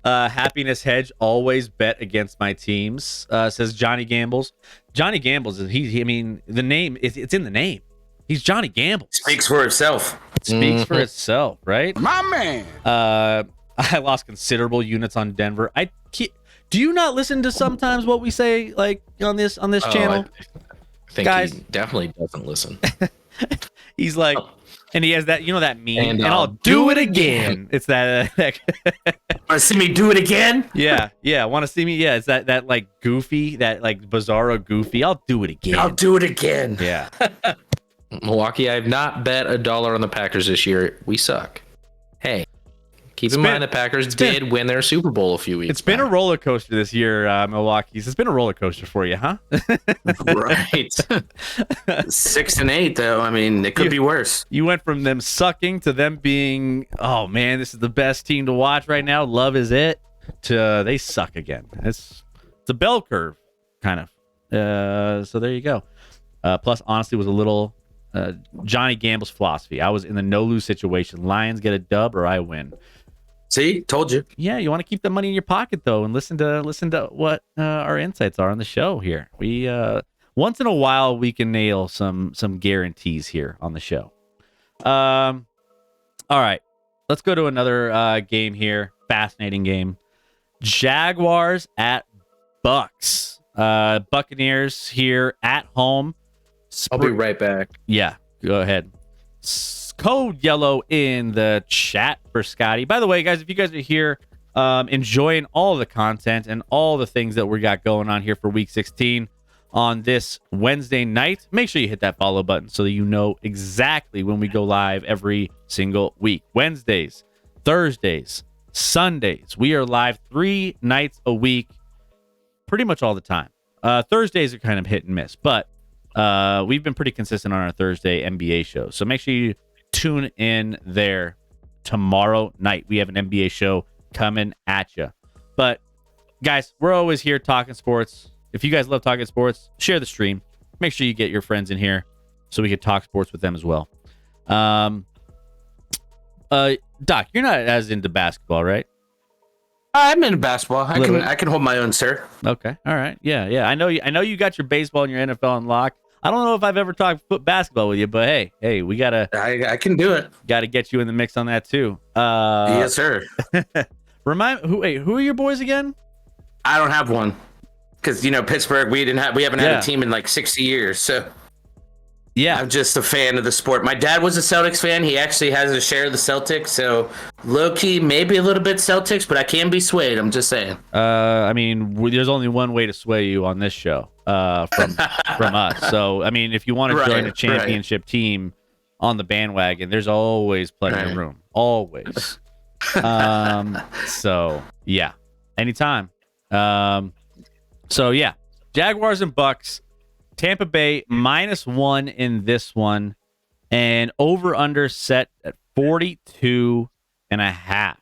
Happiness hedge, always bet against my teams, says Johnny Gambles. Johnny Gambles, the name, it's in the name. He's Johnny Gambles. Speaks for itself. Speaks for itself, right? My man. I lost considerable units on Denver. Do you not listen to sometimes what we say, like on this channel? I think guys, he definitely doesn't listen. He's like, and he has that, that meme, and I'll do it again. It's that. Want to see me do it again? Yeah. Want to see me? Yeah, it's that like goofy, that like bizarro goofy. I'll do it again. I'll do it again. Yeah. Milwaukee, I have not bet $1 on the Packers this year. We suck. Hey, keep in mind the Packers did win their Super Bowl a few weeks. It's been a roller coaster this year, Milwaukee's. It's been a roller coaster for you, huh? Right. 6-8, though. It could be worse. You went from them sucking to them being, oh man, this is the best team to watch right now. Love is it. To they suck again. It's a bell curve, kind of. So there you go. Plus, honestly, was a little Johnny Gamble's philosophy. I was in the no lose situation. Lions get a dub or I win. See, told you. Yeah, you want to keep the money in your pocket though, and listen to what our insights are on the show here. We once in a while we can nail some guarantees here on the show. All right, let's go to another game here. Fascinating game. Jaguars at Bucks. Buccaneers here at home. I'll be right back. Yeah, go ahead. Code yellow in the chat for Scotty. By the way, guys, if you guys are here enjoying all the content and all the things that we got going on here for week 16 on this Wednesday night, make sure you hit that follow button so that you know exactly when we go live every single week. Wednesdays, Thursdays, Sundays. We are live 3 nights a week, pretty much all the time. Thursdays are kind of hit and miss, but we've been pretty consistent on our Thursday NBA show. So make sure you tune in there tomorrow night. We have an NBA show coming at you. But guys, we're always here talking sports. If you guys love talking sports, share the stream. Make sure you get your friends in here so we can talk sports with them as well. Doc, you're not as into basketball, right? I'm into basketball. I can hold my own, sir. Okay. All right. Yeah. I know you got your baseball and your NFL on lock. I don't know if I've ever talked basketball with you, but hey, we gotta. I can do it. Gotta get you in the mix on that too. Yes, sir. Who are your boys again? I don't have one because Pittsburgh. We haven't had a team in like 60 years. So yeah, I'm just a fan of the sport. My dad was a Celtics fan. He actually has a share of the Celtics. So low key, maybe a little bit Celtics, but I can be swayed. I'm just saying. I mean, there's only one way to sway you on this show. From us. So I mean, if you want to join a championship team on the bandwagon, there's always plenty of room. Always. So yeah, anytime. So yeah, Jaguars and Bucks. Tampa Bay -1 in this one, and over under set at 42.5.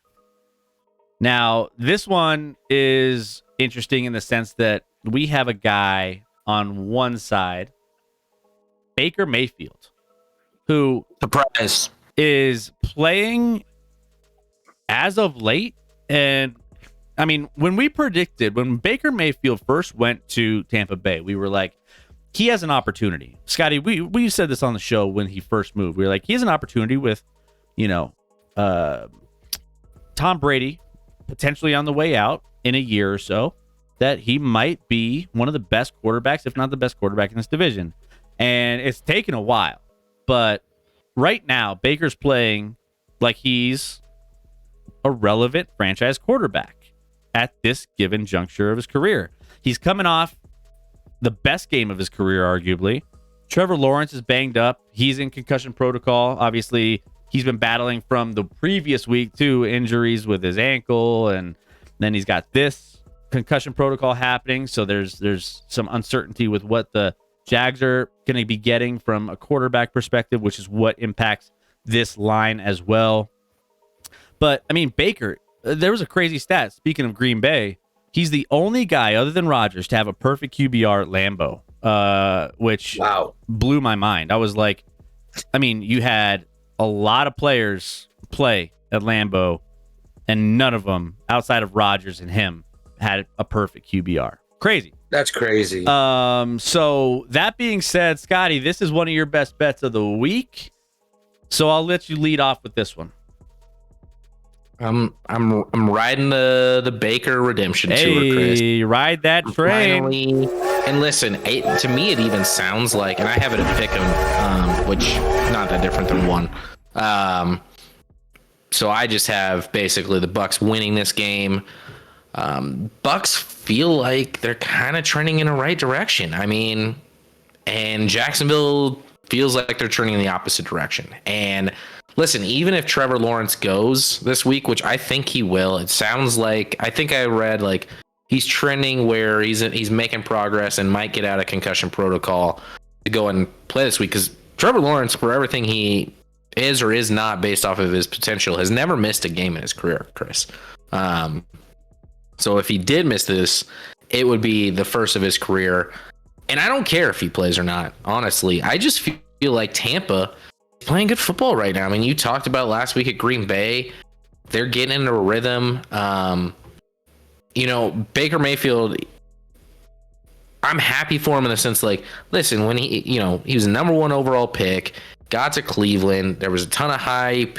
Now, this one is interesting in the sense that we have a guy on one side, Baker Mayfield, who surprise is playing as of late. And I mean, when Baker Mayfield first went to Tampa Bay, we were like, he has an opportunity. Scotty, we said this on the show when he first moved. We were like, he has an opportunity with, Tom Brady potentially on the way out in a year or so, that he might be one of the best quarterbacks, if not the best quarterback in this division. And it's taken a while. But right now, Baker's playing like he's a relevant franchise quarterback at this given juncture of his career. He's coming off the best game of his career, arguably. Trevor Lawrence is banged up. He's in concussion protocol. Obviously, he's been battling from the previous week, too, injuries with his ankle, and then he's got this concussion protocol happening. So there's some uncertainty with what the Jags are going to be getting from a quarterback perspective, which is what impacts this line as well. But, I mean, Baker, there was a crazy stat. Speaking of Green Bay, he's the only guy other than Rodgers to have a perfect QBR at Lambeau, which blew my mind. I was like, I mean, you had a lot of players play at Lambeau, and none of them, outside of Rodgers and him, had a perfect QBR. Crazy. That's crazy. So that being said, Scotty, this is one of your best bets of the week. So I'll let you lead off with this one. I'm riding the Baker redemption tour, Chris. Ride that train. Finally. And listen, to me it even sounds like, and I have it at Pick'em, which not that different than one. So I just have basically the Bucks winning this game. Bucks feel like they're kind of trending in the right direction. I mean, and Jacksonville feels like they're turning in the opposite direction. And listen, even if Trevor Lawrence goes this week, which I think he will, it sounds like, I think I read like he's trending where he's making progress and might get out of concussion protocol to go and play this week. Because Trevor Lawrence, for everything he is or is not based off of his potential, has never missed a game in his career, Chris. So if he did miss this, it would be the first of his career. And I don't care if he plays or not, honestly. I just feel feel like Tampa is playing good football right now. I mean, you talked about last week at Green Bay. They're getting into a rhythm. Baker Mayfield, I'm happy for him in the sense, like, listen, when he was the number 1 overall pick, got to Cleveland, there was a ton of hype.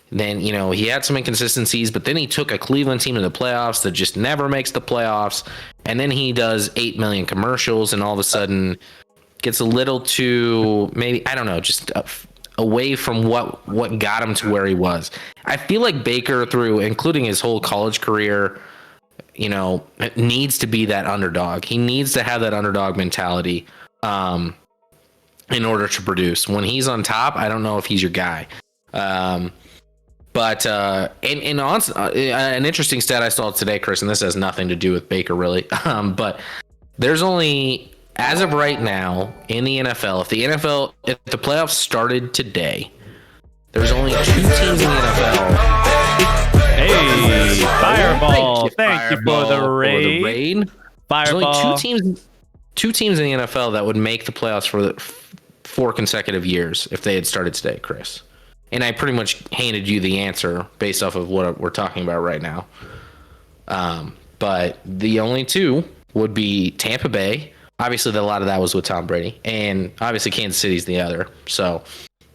Then, he had some inconsistencies, but then he took a Cleveland team to the playoffs that just never makes the playoffs. And then he does 8 million commercials and all of a sudden gets a little too, maybe, I don't know, just away from what got him to where he was. I feel like Baker, including his whole college career, needs to be that underdog. He needs to have that underdog mentality in order to produce. When he's on top, I don't know if he's your guy. But an interesting stat I saw today, Chris, and this has nothing to do with Baker really, but there's only, as of right now in the NFL, if the playoffs started today, there's only 2 teams in the NFL. Hey, Fireball! Thank you for the raid. Fireball. There's only two teams in the NFL that would make the playoffs for 4 consecutive years if they had started today, Chris. And I pretty much handed you the answer based off of what we're talking about right now. But the only 2 would be Tampa Bay. Obviously, a lot of that was with Tom Brady. And obviously, Kansas City's the other. So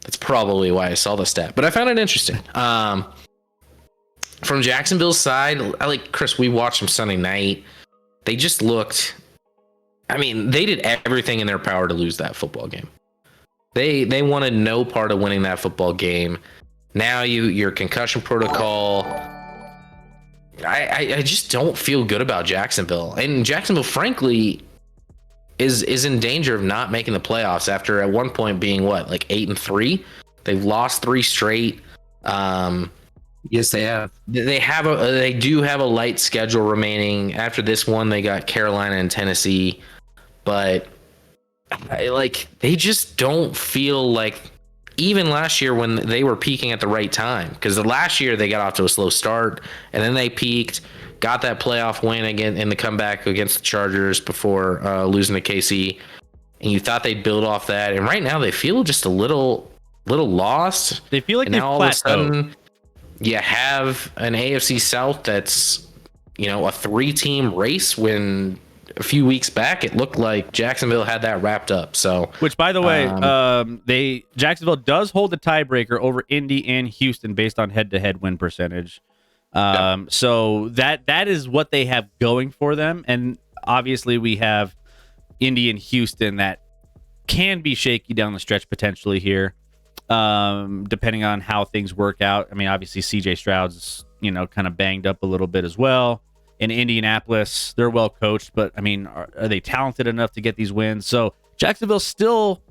that's probably why I saw the stat. But I found it interesting. From Jacksonville's side, Chris, we watched them Sunday night. They just looked... I mean, they did everything in their power to lose that football game. They wanted no part of winning that football game. Now your concussion protocol. I just don't feel good about Jacksonville. And Jacksonville, frankly, is in danger of not making the playoffs after at one point being 8-3. They've lost 3 straight. Yes, they have. They do have a light schedule remaining. After this one, they got Carolina and Tennessee, but they just don't feel like, even last year when they were peaking at the right time, because the last year they got off to a slow start and then they peaked, got that playoff win again in the comeback against the Chargers before losing to KC, and you thought they'd build off that, and right now they feel just a little lost. They feel like and they've now all of a plateaued. sudden you have an AFC South that's a 3-team race, when a few weeks back it looked like Jacksonville had that wrapped up. So, which, by the way, Jacksonville does hold the tiebreaker over Indy and Houston based on head-to-head win percentage. So that is what they have going for them, and obviously we have Indy and Houston that can be shaky down the stretch potentially here, depending on how things work out. I mean, obviously CJ Stroud's kind of banged up a little bit as well. In Indianapolis, they're well coached, but I mean, are they talented enough to get these wins? So Jacksonville still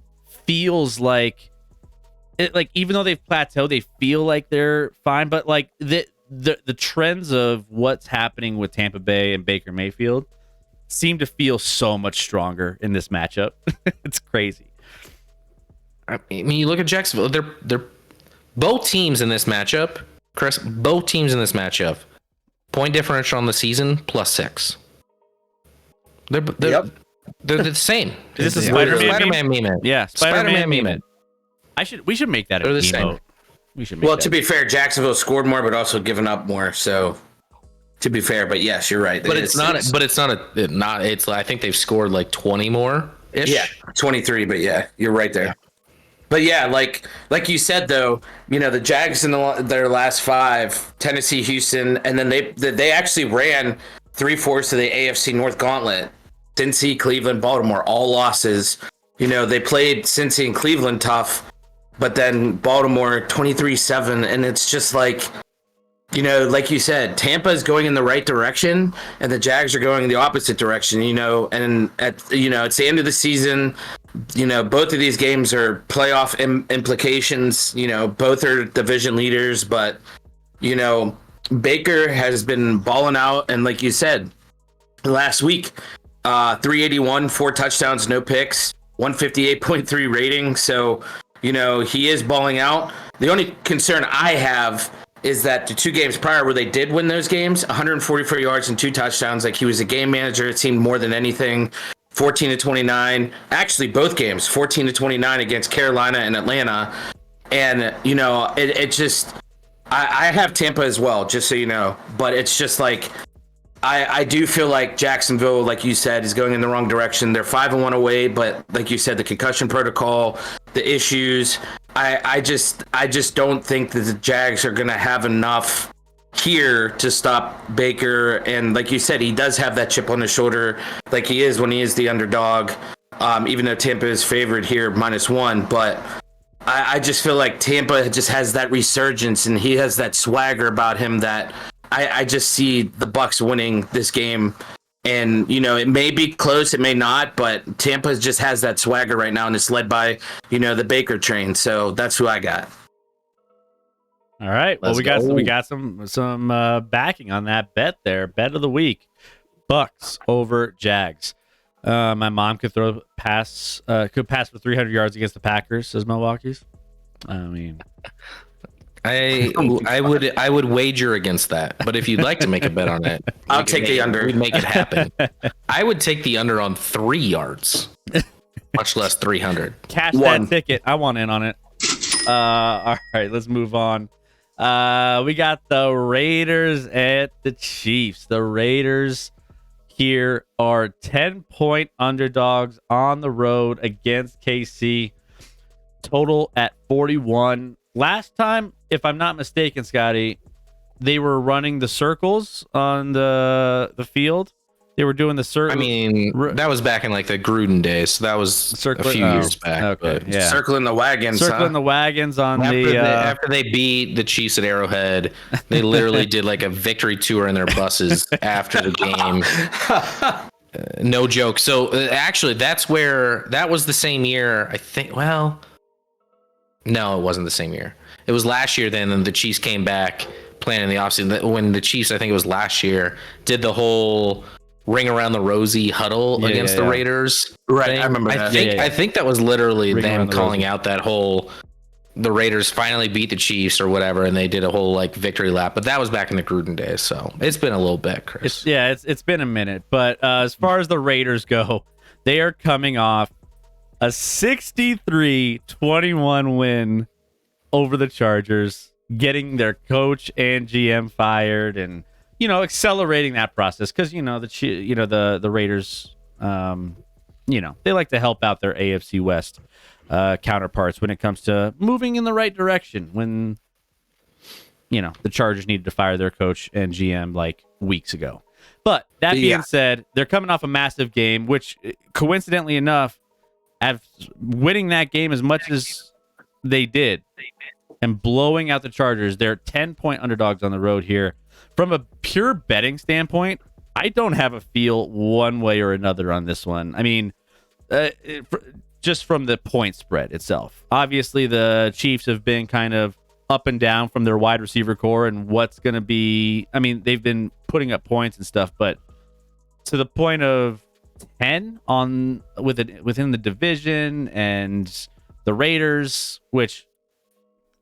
feels like it, even though they've plateaued, they feel like they're fine. But the trends of what's happening with Tampa Bay and Baker Mayfield seem to feel so much stronger in this matchup. It's crazy. I mean, you look at Jacksonville; they're both teams in this matchup, Chris. Both teams in this matchup. Point differential on the season +6. They're the same. Is this a Spider-Man meme? Yeah, Spider-Man meme. We should make that a They're the emote. same. We should make Well, that. to be fair, Jacksonville scored more, but also given up more. So, to be fair, but yes, you're right. But it's not. It's. I think they've scored 20 more. Yeah, 23. But yeah, you're right there. Yeah. But yeah, like you said though, the Jags in their last 5, Tennessee, Houston, and then they actually ran 3/4 of the AFC North Gauntlet. Cincy, Cleveland, Baltimore, all losses. They played Cincy and Cleveland tough, but then Baltimore 23-7, and it's just like you said, Tampa is going in the right direction, and the Jags are going in the opposite direction. And it's the end of the season. Both of these games are playoff implications. Both are division leaders, but Baker has been balling out, and like you said, last week, 381, 4 touchdowns, no picks, 158.3 rating. So he is balling out. The only concern I have is that the 2 games prior where they did win those games, 144 yards and 2 touchdowns, he was a game manager, it seemed, more than anything. 14 to 29. Actually, both games, 14 to 29 against Carolina and Atlanta. And it just, I have Tampa as well, just so you know. But it's just like I do feel like Jacksonville, like you said, is going in the wrong direction. They're 5-1 away, but like you said, the concussion protocol, the issues. I just don't think that the Jags are going to have enough here to stop Baker. And like you said, he does have that chip on his shoulder, like he is when he is the underdog. Even though Tampa is favored here -1, but I just feel like Tampa just has that resurgence, and he has that swagger about him that I just see the Bucs winning this game. And it may be close, it may not, but Tampa just has that swagger right now, and it's led by the Baker train. So that's who I got. All right. Well, we got some backing on that bet there. Bet of the week: Bucks over Jags. My mom could pass for 300 yards against the Packers, says Milwaukee's. I mean, I would wager against that. But if you'd like to make a bet on it, I'll take the under. We'd make it happen. I would take the under on 3 yards, much less 300. Cash that ticket. I want in on it. All right, let's move on. We got the Raiders at the Chiefs. The Raiders here are 10-point underdogs on the road against KC. Total at 41. Last time, if I'm not mistaken, Scotty, they were running the circles on the field. They were doing the circle. I mean, that was back in like the Gruden days. So that was a few years back. Okay, but yeah. Circling the wagons. The wagons on after they beat the Chiefs at Arrowhead, they literally did like a victory tour in their buses after the game. No joke. So actually, that was the same year, I think. Well, no, it wasn't the same year. It was last year then, and the Chiefs came back playing in the offseason. When the Chiefs, I think it was last year, did the whole ring around the rosy huddle against the Raiders. Right, thing. I remember that. I think that was literally Ring them calling out that whole, the Raiders finally beat the Chiefs or whatever, and they did a whole like victory lap. But that was back in the Gruden days, so it's been a little bit, Chris. It's been a minute. But as far as the Raiders go, they are coming off a 63-21 win over the Chargers, getting their coach and GM fired, and accelerating that process because the Raiders, they like to help out their AFC West counterparts when it comes to moving in the right direction. When the Chargers needed to fire their coach and GM like weeks ago. But that being said, they're coming off a massive game, which coincidentally enough, winning that game as much as they did and blowing out the Chargers, they're 10-point underdogs on the road here. From a pure betting standpoint, I don't have a feel one way or another on this one. I mean, just from the point spread itself. Obviously, the Chiefs have been kind of up and down from their wide receiver core and what's going to be. I mean, they've been putting up points and stuff, but to the point of 10 within the division, and the Raiders, which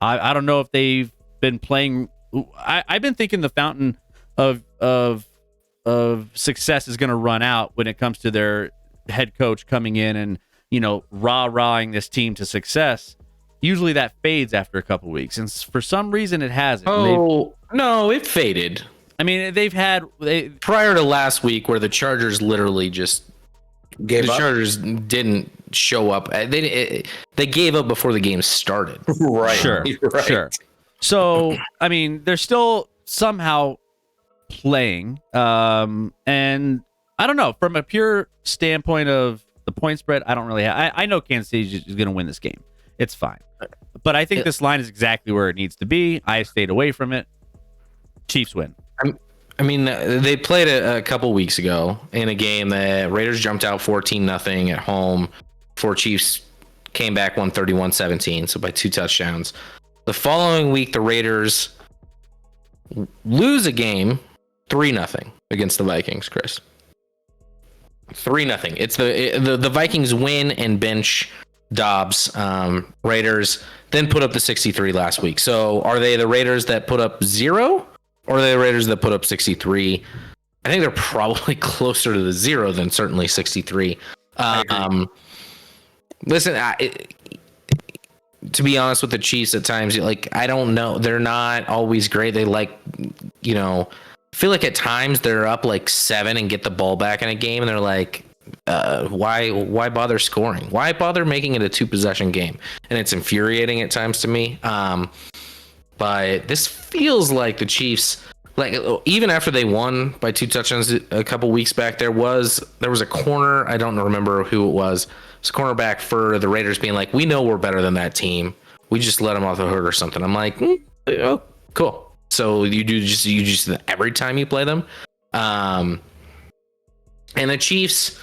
I don't know if they've been playing. I've been thinking the fountain of success is going to run out when it comes to their head coach coming in and rah-rahing this team to success. Usually that fades after a couple weeks, and for some reason it hasn't. Oh no, it faded. I mean, prior to last week where the Chargers literally just gave up. Chargers didn't show up. They gave up before the game started. Right. Sure. Right. Sure. So, I mean, they're still somehow playing. And I don't know, from a pure standpoint of the point spread, I don't really I know Kansas City is going to win this game. It's fine. But I think this line is exactly where it needs to be. I stayed away from it. Chiefs win. I mean, they played a couple weeks ago in a game that Raiders jumped out 14-0 at home before Chiefs came back 131-17, so by 2 touchdowns. The following week, the Raiders lose a game 3-0 against the Vikings, Chris. 3-0. It's the Vikings win and bench Dobbs. Raiders then put up the 63 last week. So are they the Raiders that put up 0? Or are they the Raiders that put up 63? I think they're probably closer to the 0 than certainly 63. Listen, to be honest with the Chiefs, at times, like, I don't know, they're not always great. They I feel like at times they're up like 7 and get the ball back in a game, and they're like, why bother scoring? Why bother making it a 2-possession game? And it's infuriating at times to me. But this feels like the Chiefs, like, even after they won by 2 touchdowns a couple weeks back, there was a corner, I don't remember who it was. It's a cornerback for the Raiders being like, we know we're better than that team. We just let them off the hook or something. I'm like, oh, cool. So you just every time you play them. And the Chiefs,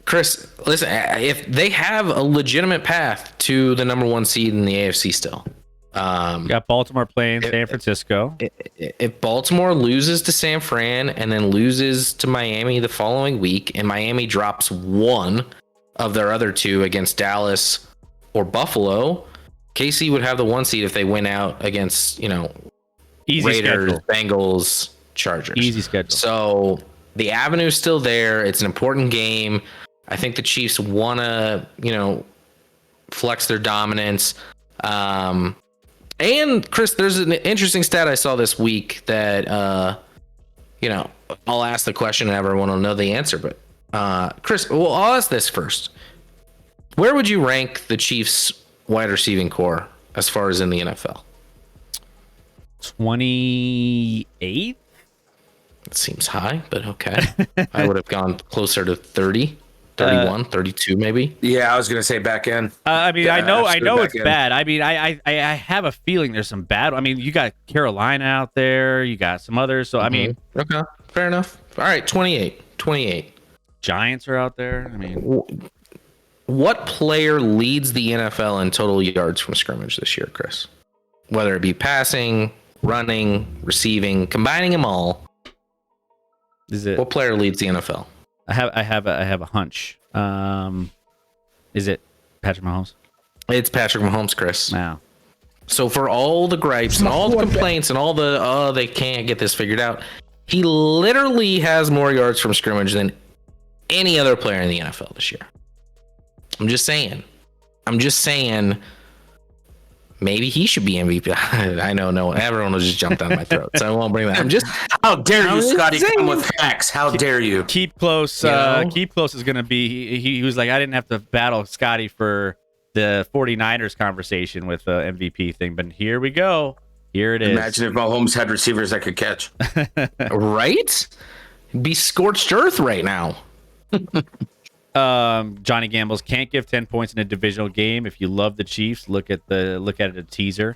Chris, listen, if they have a legitimate path to the number 1 seed in the AFC still. Got Baltimore playing San Francisco. If Baltimore loses to San Fran and then loses to Miami the following week, and Miami drops 1 of their other 2 against Dallas or Buffalo, KC would have the 1 seed if they win out against, Easy Raiders, schedule. Bengals, Chargers. Easy schedule. So the avenue's still there. It's an important game. I think the Chiefs want to, flex their dominance. And Chris, there's an interesting stat I saw this week that, I'll ask the question and everyone will know the answer. But Chris, well, I'll ask this first. Where would you rank the Chiefs' wide receiving core as far as in the NFL? 28th? It seems high, but okay. I would have gone closer to 30, 31, 32 maybe. Yeah, I was gonna say back end. I mean, Yeah, I know absolutely it's back end. bad. I mean, I have a feeling there's some bad. I mean, you got Carolina out there. You got some others. So, I mean, Okay, fair enough. All right, 28. Giants are out there. I mean, What player leads the NFL in total yards from scrimmage this year, Chris? Whether it be passing, running, receiving, combining them all. is it? What player leads the NFL? I have a hunch. Is it Patrick Mahomes? It's Patrick Mahomes, Chris. Wow. So for all the gripes and all the complaints and all the they can't get this figured out, he literally has more yards from scrimmage than any other player in the NFL this year. I'm just saying. Maybe he should be MVP. I know, no, everyone will just jump down my throat, so I won't bring that. I'm just. How dare you, Scotty, saying. come with facts? How dare you? Keep Close. Keep Close is going to be. He was like, I didn't have to battle Scotty for the 49ers conversation with the MVP thing, but here we go. Here it is. Imagine if Mahomes had receivers that could catch. Right? Be scorched earth right now. Johnny Gambles can't give 10 points in a divisional game. If you love the Chiefs, look at it a teaser.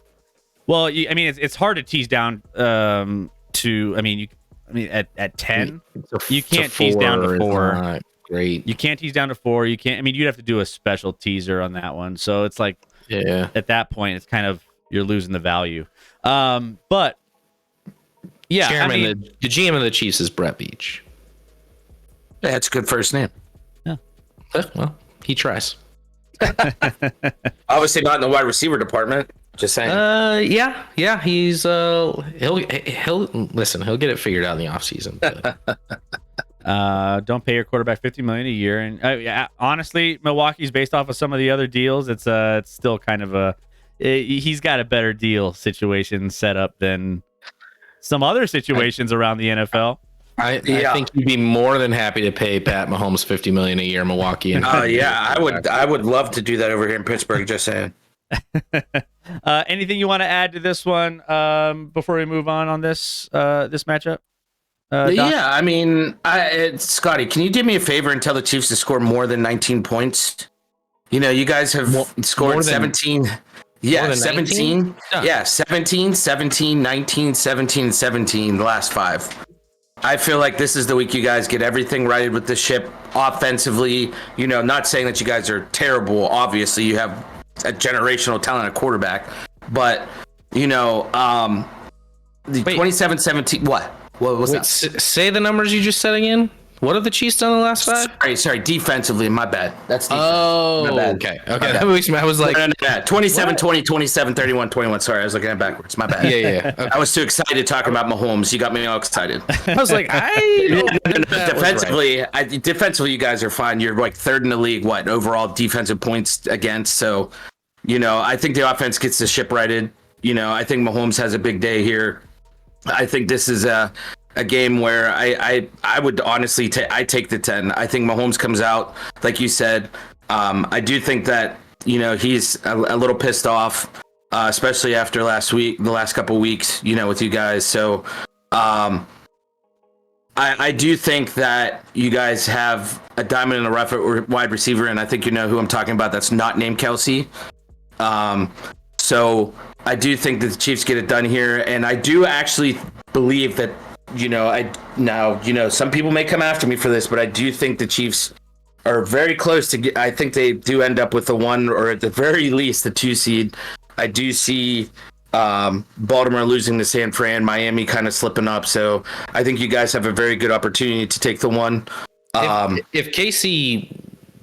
Well, it's hard to tease down at 10, you can't tease down to 4. Great. You can't tease down to 4. You can't. I mean, you'd have to do a special teaser on that one. So it's like, Yeah. at that point, it's kind of you're losing the value. But yeah, Chairman, the GM of the Chiefs is Brett Beach. That's a good first name. Well, he tries. Obviously not in the wide receiver department. Just saying. Yeah. He's he'll listen. He'll get it figured out in the offseason. Don't pay your quarterback $50 million a year. And honestly, Milwaukee's based off of some of the other deals. It's still kind of he's got a better deal situation set up than some other situations around the NFL. I think you'd be more than happy to pay Pat Mahomes $50 million a year, Milwaukee. And I would love to do that over here in Pittsburgh. Just saying. Anything you want to add to this one before we move on this matchup? Doc? Yeah, I mean, Scotty, can you do me a favor and tell the Chiefs to score more than 19 points? You know, you guys have scored 17. Yeah, 17. Yeah, 17, 17, 19, 17, 17 the last 5. I feel like this is the week you guys get everything righted with the ship offensively. You know, not saying that you guys are terrible. Obviously, you have a generational talent at quarterback. But, you know, the 27-17. What was that? Say the numbers you just said again. What have the Chiefs done in the last 5? Sorry, defensively, my bad. That's defense. Oh, My bad. okay. My Okay. bad. That makes me, I was like, No, 27, 20, 27, 31, 21. Sorry, I was looking at backwards. My bad. yeah. Okay. I was too excited talking about Mahomes. You got me all excited. I was like, I don't think that was right. Defensively, you guys are fine. You're like third in the league, overall defensive points against. So, I think the offense gets the ship righted. I think Mahomes has a big day here. I think this is a game where I would honestly take the 10. I think Mahomes comes out, like you said. I do think that, he's a little pissed off, especially after the last couple weeks, with you guys. So, I do think that you guys have a diamond in the rough at wide receiver, and I think you know who I'm talking about. That's not named Kelsey. So I do think that the Chiefs get it done here, and I do actually believe that, some people may come after me for this, but I do think the Chiefs are very close to I think they do end up with the 1 or at the very least the 2 seed. I do see Baltimore losing to San Fran, Miami kind of slipping up. So I think you guys have a very good opportunity to take the 1. If KC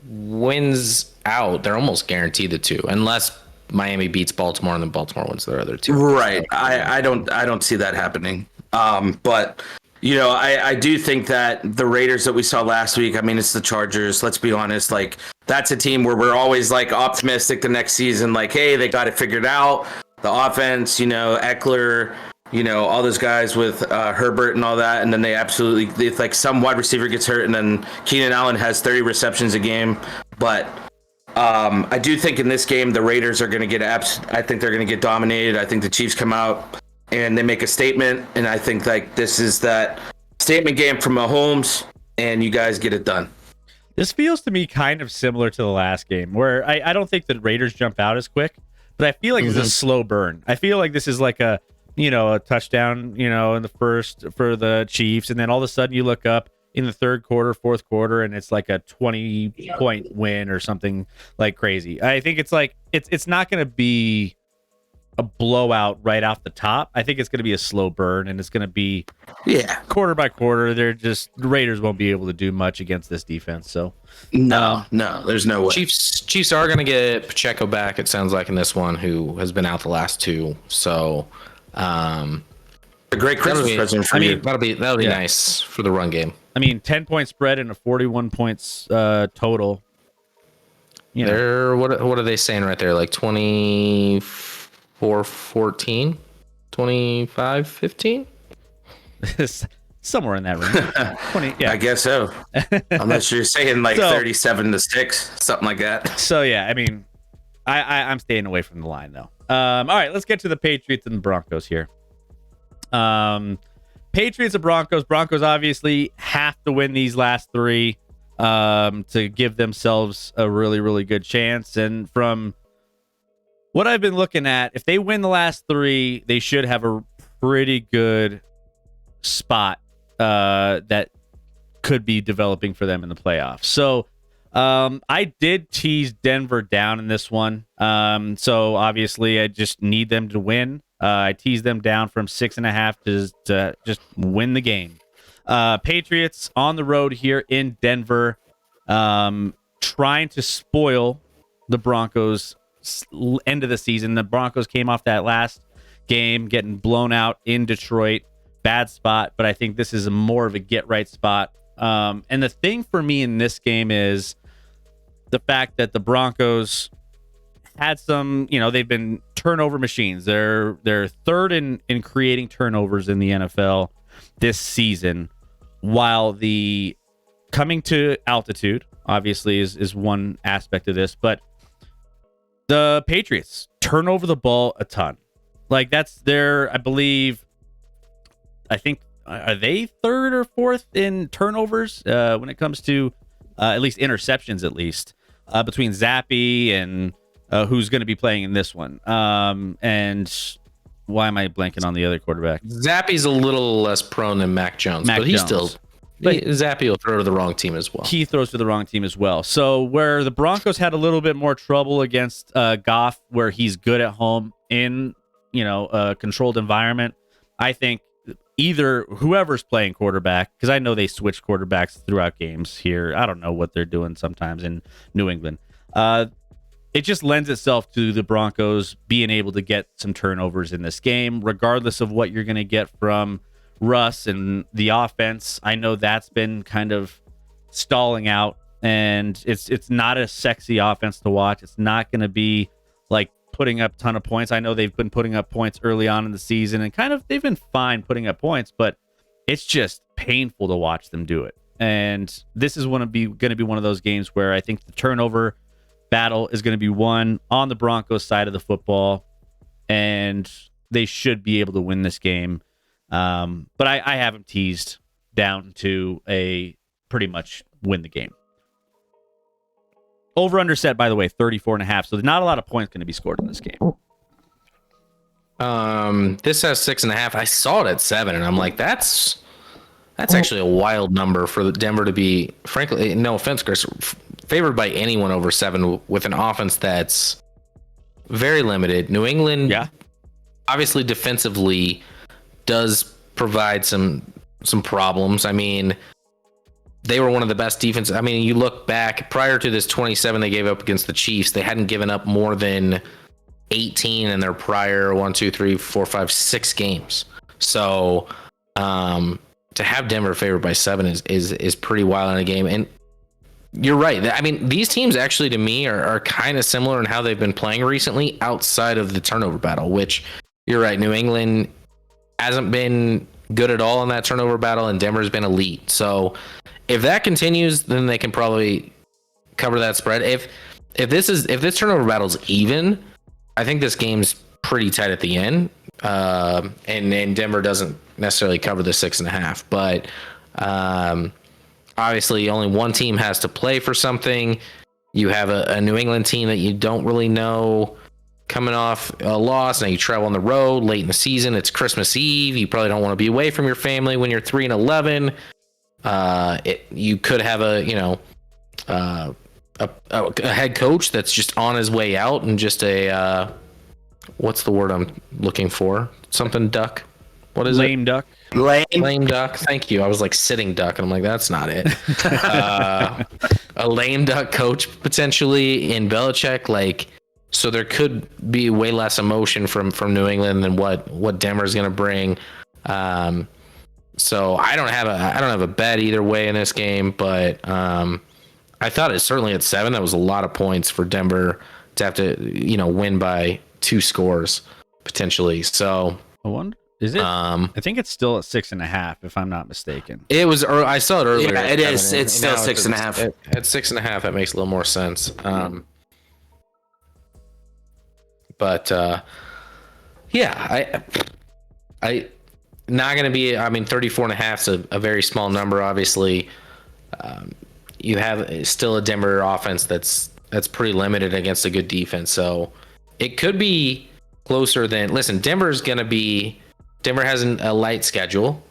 wins out, they're almost guaranteed the 2, unless Miami beats Baltimore and then Baltimore wins their other 2. Right. I don't see that happening. But I do think that the Raiders that we saw last week, it's the Chargers. Let's be honest. Like, that's a team where we're always like optimistic the next season. Like, hey, they got it figured out. The offense, Eckler, all those guys with Herbert and all that. And then it's like some wide receiver gets hurt and then Keenan Allen has 30 receptions a game. But I do think in this game, the Raiders are going to get I think they're going to get dominated. I think the Chiefs come out and they make a statement. And I think like this is that statement game from Mahomes and you guys get it done. This feels to me kind of similar to the last game where I don't think the Raiders jump out as quick, but I feel like it's a slow burn. I feel like this is like a touchdown, in the first for the Chiefs. And then all of a sudden you look up in the third quarter, fourth quarter, and it's like a 20-point win or something like crazy. I think it's like, it's not going to be a blowout right off the top. I think it's going to be a slow burn, and it's going to be quarter by quarter. The Raiders won't be able to do much against this defense. So no, there's no way. Chiefs are going to get Pacheco back, it sounds like, in this one, who has been out the last 2. So a great Christmas present for you. That'll be nice for the run game. 10-point spread and a 41 points total. They're what are they saying right there? Like 24-14, 25-15? Somewhere in that range. 20, yeah. I guess so. Unless you're saying like 37-6, something like that. So yeah, I'm staying away from the line though. All right, let's get to the Patriots and the Broncos here. Patriots and Broncos. Broncos obviously have to win these last 3 to give themselves a really, really good chance. And from what I've been looking at, if they win the last 3, they should have a pretty good spot that could be developing for them in the playoffs. So I did tease Denver down in this one. So obviously I just need them to win. I teased them down from 6.5 to just win the game. Patriots on the road here in Denver, trying to spoil the Broncos end of the season. The Broncos came off that last game getting blown out in Detroit. Bad spot, but I think this is more of a get right spot. And the thing for me in this game is the fact that the Broncos had some, they've been turnover machines. They're third in creating turnovers in the NFL this season, while the coming to altitude obviously is one aspect of this, but the Patriots turn over the ball a ton. Like that's their, I think, are they third or fourth in turnovers when it comes to at least interceptions, at least between Zappy and who's going to be playing in this one. And why am I blanking on the other quarterback? Zappy's a little less prone than Mac Jones, but he's still... Zappy will throw to the wrong team as well. He throws to the wrong team as well. So where the Broncos had a little bit more trouble against Goff, where he's good at home in a controlled environment, I think either whoever's playing quarterback, because I know they switch quarterbacks throughout games here. I don't know what they're doing sometimes in New England. It just lends itself to the Broncos being able to get some turnovers in this game, regardless of what you're going to get from Russ and the offense. I know that's been kind of stalling out, and it's not a sexy offense to watch. It's not going to be like putting up a ton of points. I know they've been putting up points early on in the season, and kind of they've been fine putting up points, but it's just painful to watch them do it. And this is going to be one of those games where I think the turnover battle is going to be won on the Broncos side of the football, and they should be able to win this game. But I have them teased down to a pretty much win the game. Over under set, by the way, 34.5. So not a lot of points going to be scored in this game. This has 6.5. I saw it at 7, and I'm like, that's actually a wild number for Denver to be, frankly, no offense, Chris, favored by anyone over 7 with an offense that's very limited. New England, obviously defensively, does provide some problems. I mean, they were one of the best defenses. I mean, you look back prior to this 27 they gave up against the Chiefs, they hadn't given up more than 18 in their prior 6 games. So to have Denver favored by 7 is pretty wild in a game. And you're right. I mean, these teams actually, to me, are kind of similar in how they've been playing recently outside of the turnover battle, which you're right. New England hasn't been good at all in that turnover battle, and Denver's been elite. So if that continues, then they can probably cover that spread. If this turnover battle's even, I think this game's pretty tight at the end. And Denver doesn't necessarily cover the 6.5, but obviously only one team has to play for something. You have a New England team that you don't really know coming off a loss. Now you travel on the road late in the season. It's Christmas Eve. You probably don't want to be away from your family when you're 3-11. You could have a head coach that's just on his way out and just what's the word I'm looking for? Something duck. What is Lame it? duck. Lame duck. Thank you. I was like sitting duck, and I'm like, that's not it. A lame duck coach potentially in Belichick. Like, so there could be way less emotion from New England than what Denver's going to bring. So I don't have a bet either way in this game, but I thought it certainly at 7. That was a lot of points for Denver to have to win by 2 scores potentially. So I wonder, is it? I think it's still at 6.5, if I'm not mistaken. It was. I saw it earlier. Yeah, it is. It's still 6.5. At 6.5, that makes a little more sense. But yeah, I not going to be. I mean, 34.5 is a very small number. Obviously, you have still a Denver offense that's pretty limited against a good defense. So it could be closer than. Listen, Denver has a light schedule.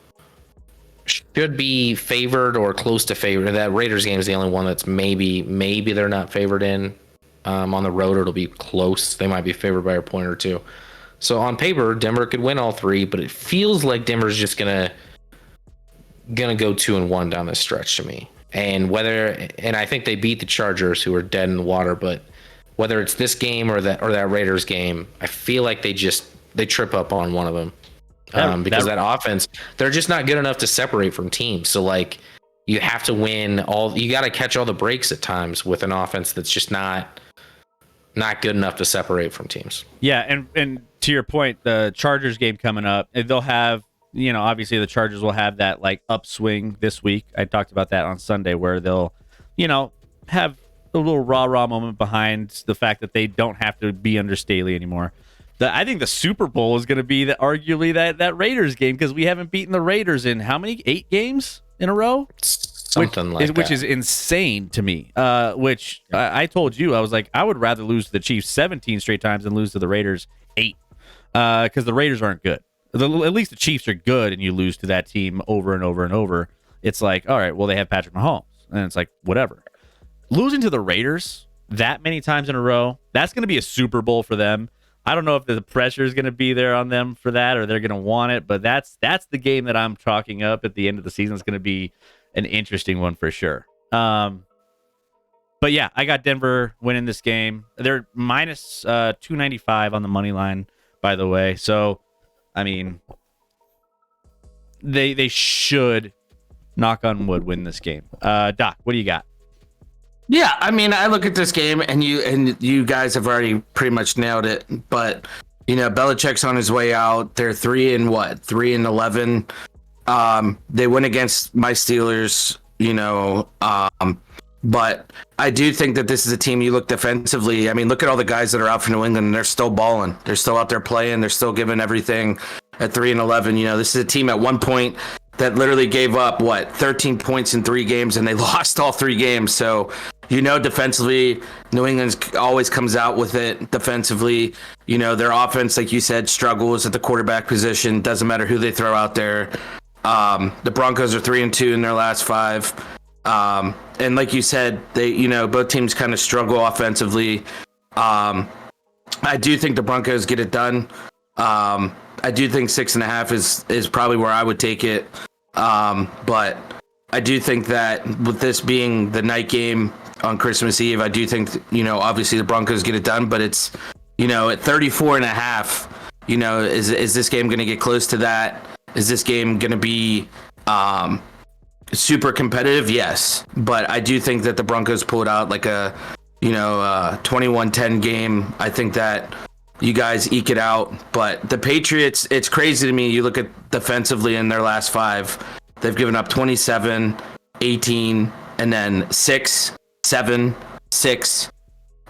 Should be favored or close to favored. That Raiders game is the only one that's maybe they're not favored in. On the road, it'll be close. They might be favored by a point or 2. So on paper, Denver could win all 3, but it feels like Denver's just gonna go 2-1 down this stretch to me. And I think they beat the Chargers, who are dead in the water. But whether it's this game or that Raiders game, I feel like they trip up on one of them. Because that offense, they're just not good enough to separate from teams. So like, you have to win you got to catch all the breaks at times with an offense that's just not good enough to separate from teams. Yeah, and to your point, the Chargers game coming up, they'll have, obviously the Chargers will have that like upswing this week. I talked about that on Sunday, where they'll, have a little rah-rah moment behind the fact that they don't have to be under Staley anymore. I think the Super Bowl is going to be arguably that Raiders game, because we haven't beaten the Raiders in how many? 8 games in a row? Which is insane to me. Which I told you, I was like, I would rather lose to the Chiefs 17 straight times than lose to the Raiders 8, because the Raiders aren't good. At least the Chiefs are good, and you lose to that team over and over and over. It's like, all right, well, they have Patrick Mahomes, and it's like, whatever. Losing to the Raiders that many times in a row, that's going to be a Super Bowl for them. I don't know if the pressure is going to be there on them for that, or they're going to want it. But that's the game that I'm chalking up at the end of the season. It's going to be an interesting one for sure. But yeah, I got Denver winning this game. They're minus 295 on the money line, by the way. So, I mean, they should, knock on wood, win this game. Doc, what do you got? Yeah, I mean, I look at this game, and you guys have already pretty much nailed it. But Belichick's on his way out. They're 3-11. They went against my Steelers. But I do think that this is a team. You look defensively. I mean, look at all the guys that are out for New England. And they're still balling. They're still out there playing. They're still giving everything at 3-11. This is a team at one point that literally gave up 13 points in 3 games, and they lost all 3 games. So, defensively, New England always comes out with it defensively. Their offense, like you said, struggles at the quarterback position. Doesn't matter who they throw out there. The Broncos are 3-2 in their last 5. And like you said, they, both teams kind of struggle offensively. I do think the Broncos get it done. I do think 6.5 is probably where I would take it. But I do think that with this being the night game on Christmas Eve, I do think, obviously the Broncos get it done, but it's, at 34.5, is this game going to get close to that? Is this game going to be, super competitive? Yes, but I do think that the Broncos pulled out like a 21-10 game. I think that you guys eke it out, but the Patriots, it's crazy to me. You look at defensively in their last 5, they've given up 27, 18, and then 6, 7, 6,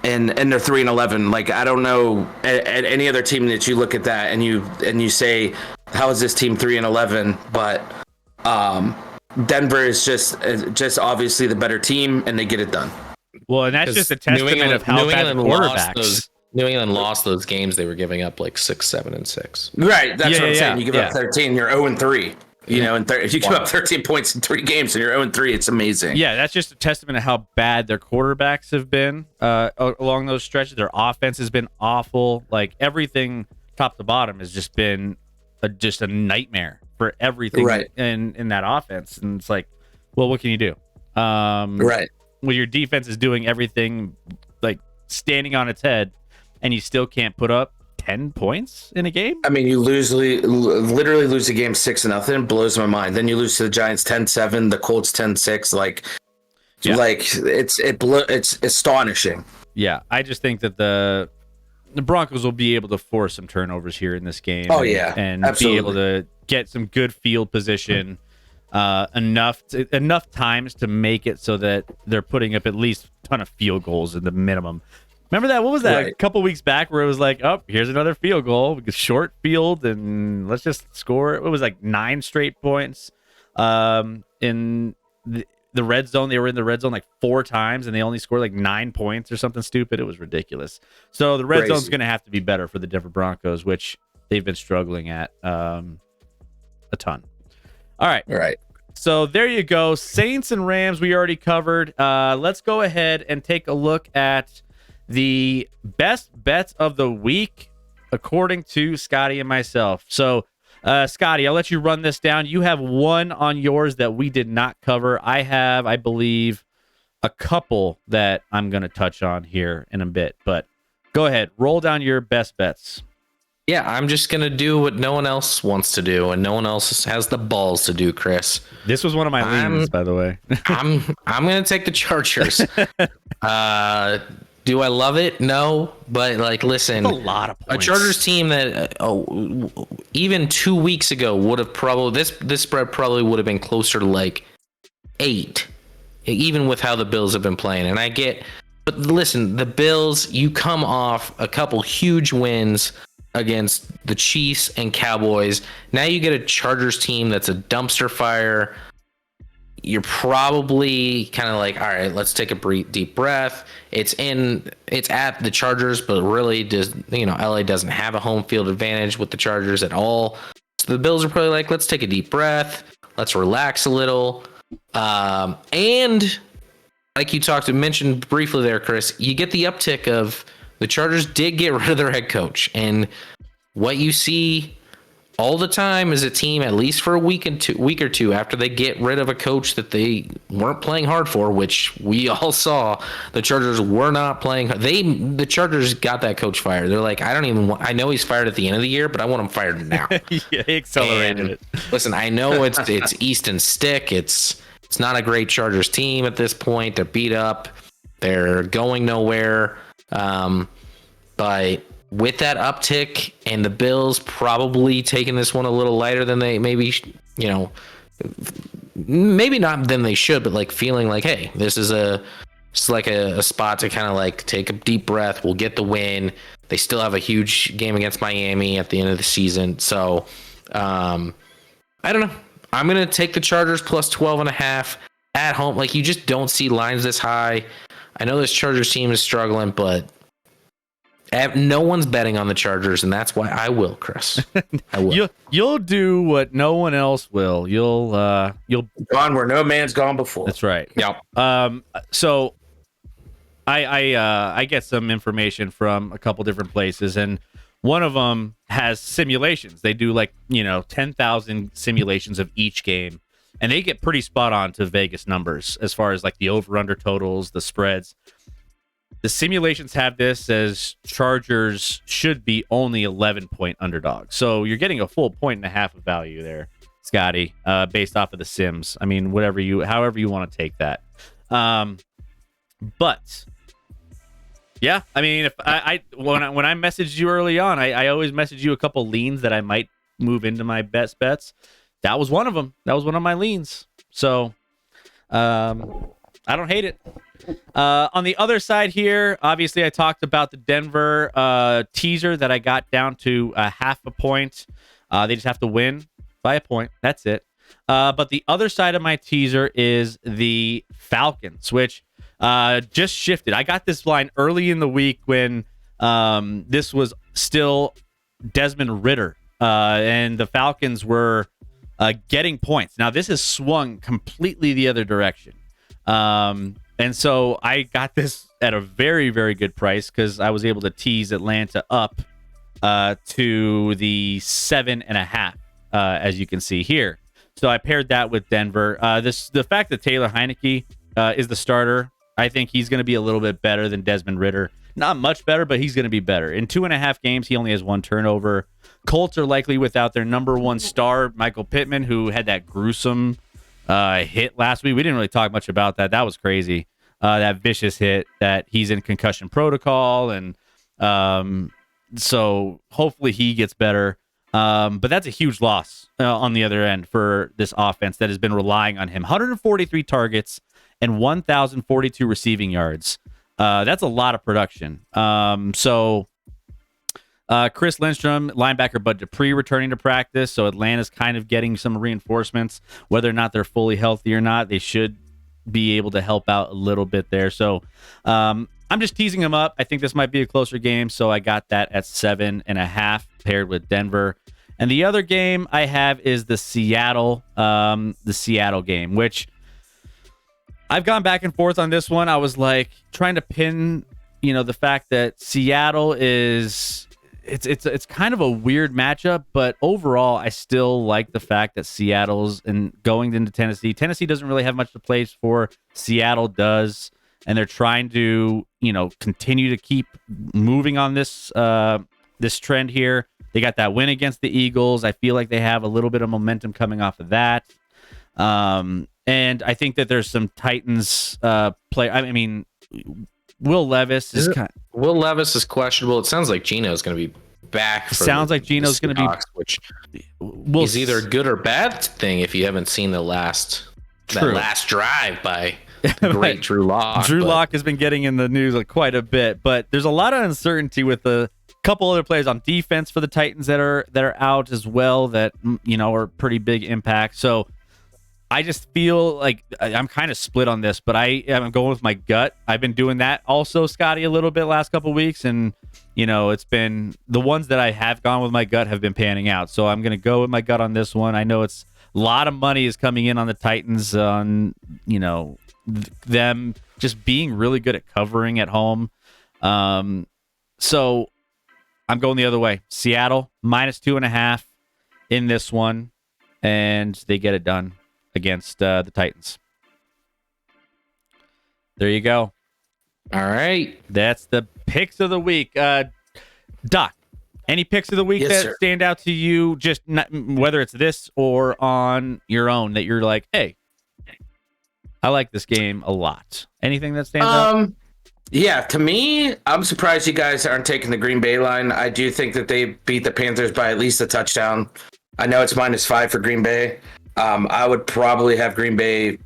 and they're 3-11. Like, I don't know at any other team that you look at that and you say, how is this team 3-11? But Denver is just obviously the better team, and they get it done. Well, and that's just a testament of how bad the quarterbacks. New England lost those games. They were giving up like 6, 7, and 6. Right, that's what I'm saying. You give up 13, you're 0-3. If you give up 13 points in 3 games and you're 0-3, it's amazing. Yeah, that's just a testament of how bad their quarterbacks have been along those stretches. Their offense has been awful. Like, everything top to bottom has just been just a nightmare for everything in that offense. And it's like, well, what can you do? Right. When your defense is doing everything, like, standing on its head, and you still can't put up 10 points in a game? I mean, you literally lose a game 6-0, blows my mind. Then you lose to the Giants 10-7, the Colts 10-6. Like it's astonishing. Yeah, I just think that the Broncos will be able to force some turnovers here in this game. Oh, yeah, and absolutely. Be able to get some good field position enough times to make it so that they're putting up at least a ton of field goals in the minimum. Remember that? What was that? A couple weeks back where it was like, oh, here's another field goal, short field, and let's just score. It was like 9 straight points in the red zone. They were in the red zone like 4 times, and they only scored like 9 points or something stupid. It was ridiculous. So the red zone's going to have to be better for the Denver Broncos, which they've been struggling at a ton. All right. So there you go. Saints and Rams we already covered. Let's go ahead and take a look at the best bets of the week, according to Scotty and myself. So, Scotty, I'll let you run this down. You have one on yours that we did not cover. I have, I believe, a couple that I'm going to touch on here in a bit. But go ahead. Roll down your best bets. Yeah, I'm just going to do what no one else wants to do, and no one else has the balls to do, Chris. This was one of my leans, by the way. I'm going to take the Chargers. Do I love it? No, but like, listen, that's a lot of points. A Chargers team that even 2 weeks ago would have probably this spread probably would have been closer to like 8, even with how the Bills have been playing. And I get, but listen, the Bills, you come off a couple huge wins against the Chiefs and Cowboys. Now you get a Chargers team that's a dumpster fire. You're probably kind of like, all right, let's take a deep breath. It's at the Chargers, but really LA doesn't have a home field advantage with the Chargers at all. So the Bills are probably like, let's take a deep breath. Let's relax a little. And like you mentioned briefly there, Chris, you get the uptick of the Chargers did get rid of their head coach. And what you see all the time is a team, at least for a week or two after they get rid of a coach that they weren't playing hard for, which we all saw. The Chargers were not playing. The Chargers got that coach fired. They're like, I know he's fired at the end of the year, but I want him fired now. Yeah, he accelerated it. Listen, I know it's Easton Stick. It's not a great Chargers team at this point. They're beat up. They're going nowhere. But with that uptick and the Bills probably taking this one a little lighter than they maybe, maybe not than they should, but like feeling like, hey, this is a spot to kind of like take a deep breath. We'll get the win. They still have a huge game against Miami at the end of the season. So I don't know. I'm going to take the Chargers plus 12.5 at home. Like, you just don't see lines this high. I know this Chargers team is struggling, but no one's betting on the Chargers, and that's why I will, Chris. I will. You'll do what no one else will. You'll gone where no man's gone before. That's right. Yep. So I get some information from a couple different places, and one of them has simulations. They do 10,000 simulations of each game, and they get pretty spot on to Vegas numbers as far as like the over/under totals, the spreads. The simulations have this as Chargers should be only 11-point underdogs. So you're getting a full 1.5 of value there, Scotty, based off of the sims. I mean, however you want to take that. But yeah, I mean, if when I messaged you early on, I always message you a couple leans that I might move into my bets. That was one of them. That was one of my leans. So I don't hate it. On the other side here, obviously I talked about the Denver teaser that I got down to half a point. They just have to win by a point. That's it. But the other side of my teaser is the Falcons, which just shifted. I got this line early in the week when this was still Desmond Ridder, and the Falcons were getting points. Now this has swung completely the other direction. And so I got this at a very, very good price because I was able to tease Atlanta up to the 7.5, as you can see here. So I paired that with Denver. The fact that Taylor Heineke is the starter, I think he's going to be a little bit better than Desmond Ridder. Not much better, but he's going to be better. In 2.5 games, he only has 1 turnover. Colts are likely without their number 1 star, Michael Pittman, who had that gruesome hit last week. We didn't really talk much about that. That was crazy. That vicious hit that he's in concussion protocol. And so hopefully he gets better. But that's a huge loss on the other end for this offense that has been relying on him. 143 targets and 1,042 receiving yards. That's a lot of production. So Chris Lindstrom, linebacker Bud Dupree returning to practice. So Atlanta's kind of getting some reinforcements. Whether or not they're fully healthy or not, they should be able to help out a little bit there. So I'm just teasing them up. I think this might be a closer game. So I got that at 7.5 paired with Denver. And the other game I have is the Seattle game, which I've gone back and forth on this one. I was like trying to pin, the fact that Seattle is it's kind of a weird matchup, but overall I still like the fact that Seattle's going into Tennessee. Tennessee doesn't really have much to play for. Seattle does, and they're trying to, continue to keep moving on this trend here. They got that win against the Eagles. I feel like they have a little bit of momentum coming off of that. And I think that there's some Titans play. I mean, Will Levis Will Levis is questionable. It sounds like Geno's going to be back. Sounds like Geno's going to be, which is either a good or bad thing if you haven't seen that last drive by great Drew Lock. Drew Lock has been getting in the news quite a bit, but there's a lot of uncertainty with a couple other players on defense for the Titans that are out as well that are pretty big impact. So I just feel like I'm kind of split on this, but I'm going with my gut. I've been doing that also, Scotty, a little bit last couple of weeks, and it's been the ones that I have gone with my gut have been panning out. So I'm going to go with my gut on this one. I know it's a lot of money is coming in on the Titans on them just being really good at covering at home. So I'm going the other way. Seattle -2.5 in this one, and they get it done against the Titans. There you go. All right. That's the picks of the week. Doc, any picks of the week Yes, that sir. stand out to you, just whether it's this or on your own, that you're like, hey, I like this game a lot. Anything that stands out? Yeah, to me, I'm surprised you guys aren't taking the Green Bay line. I do think that they beat the Panthers by at least a touchdown. I know it's -5 for Green Bay. I would probably have Green Bay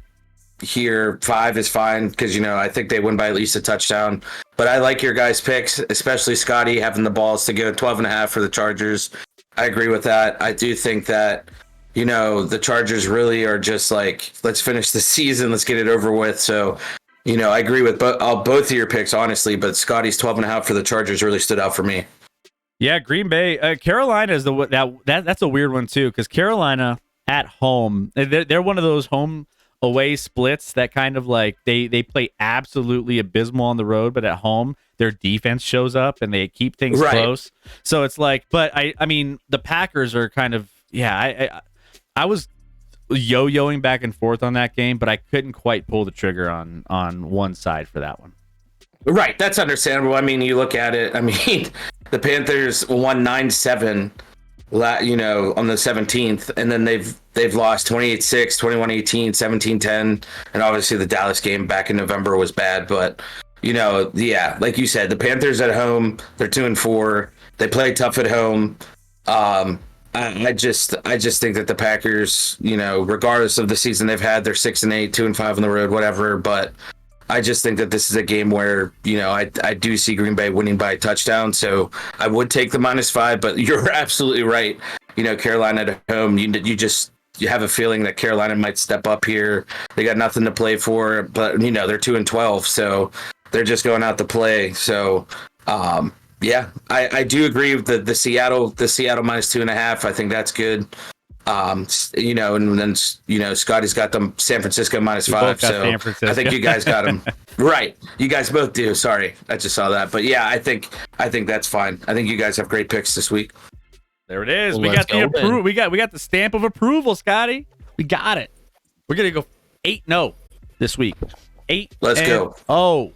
here. 5 is fine because, I think they win by at least a touchdown. But I like your guys' picks, especially Scotty having the balls to go 12.5 for the Chargers. I agree with that. I do think that, the Chargers really are just like, let's finish the season, let's get it over with. So, I agree with both of your picks, honestly, but Scotty's 12.5 for the Chargers really stood out for me. Yeah, Green Bay. Carolina is that's a weird one too, because Carolina at home, they're one of those home away splits that kind of like they play absolutely abysmal on the road, but at home their defense shows up and they keep things close. So it's like, but I mean the Packers are kind of I was yo-yoing back and forth on that game, but I couldn't quite pull the trigger on one side for that one. Right, that's understandable. I mean, you look at it. I mean, the Panthers won 9-7, on the 17th, and then they've lost 28-6, 21-18, 17-10, and obviously the Dallas game back in November was bad. But like you said, the Panthers at home, they're 2-4. They play tough at home. I just think that the Packers, regardless of the season they've had, they're 6-8, 2-5 on the road, whatever. But I just think that this is a game where, I do see Green Bay winning by a touchdown. So I would take the -5, but you're absolutely right. Carolina at home, you have a feeling that Carolina might step up here. They got nothing to play for, but they're 2-12, so they're just going out to play. So, yeah, I do agree with the Seattle -2.5. I think that's good. And then Scotty's got them San Francisco -5. So I think you guys got them right. You guys both do. Sorry, I just saw that. But yeah, I think that's fine. I think you guys have great picks this week. There it is. Well, We let's got the go then. approval. We got the stamp of approval, Scotty. We got it. We're gonna go 8-0 this week. 8. Let's go. Oh.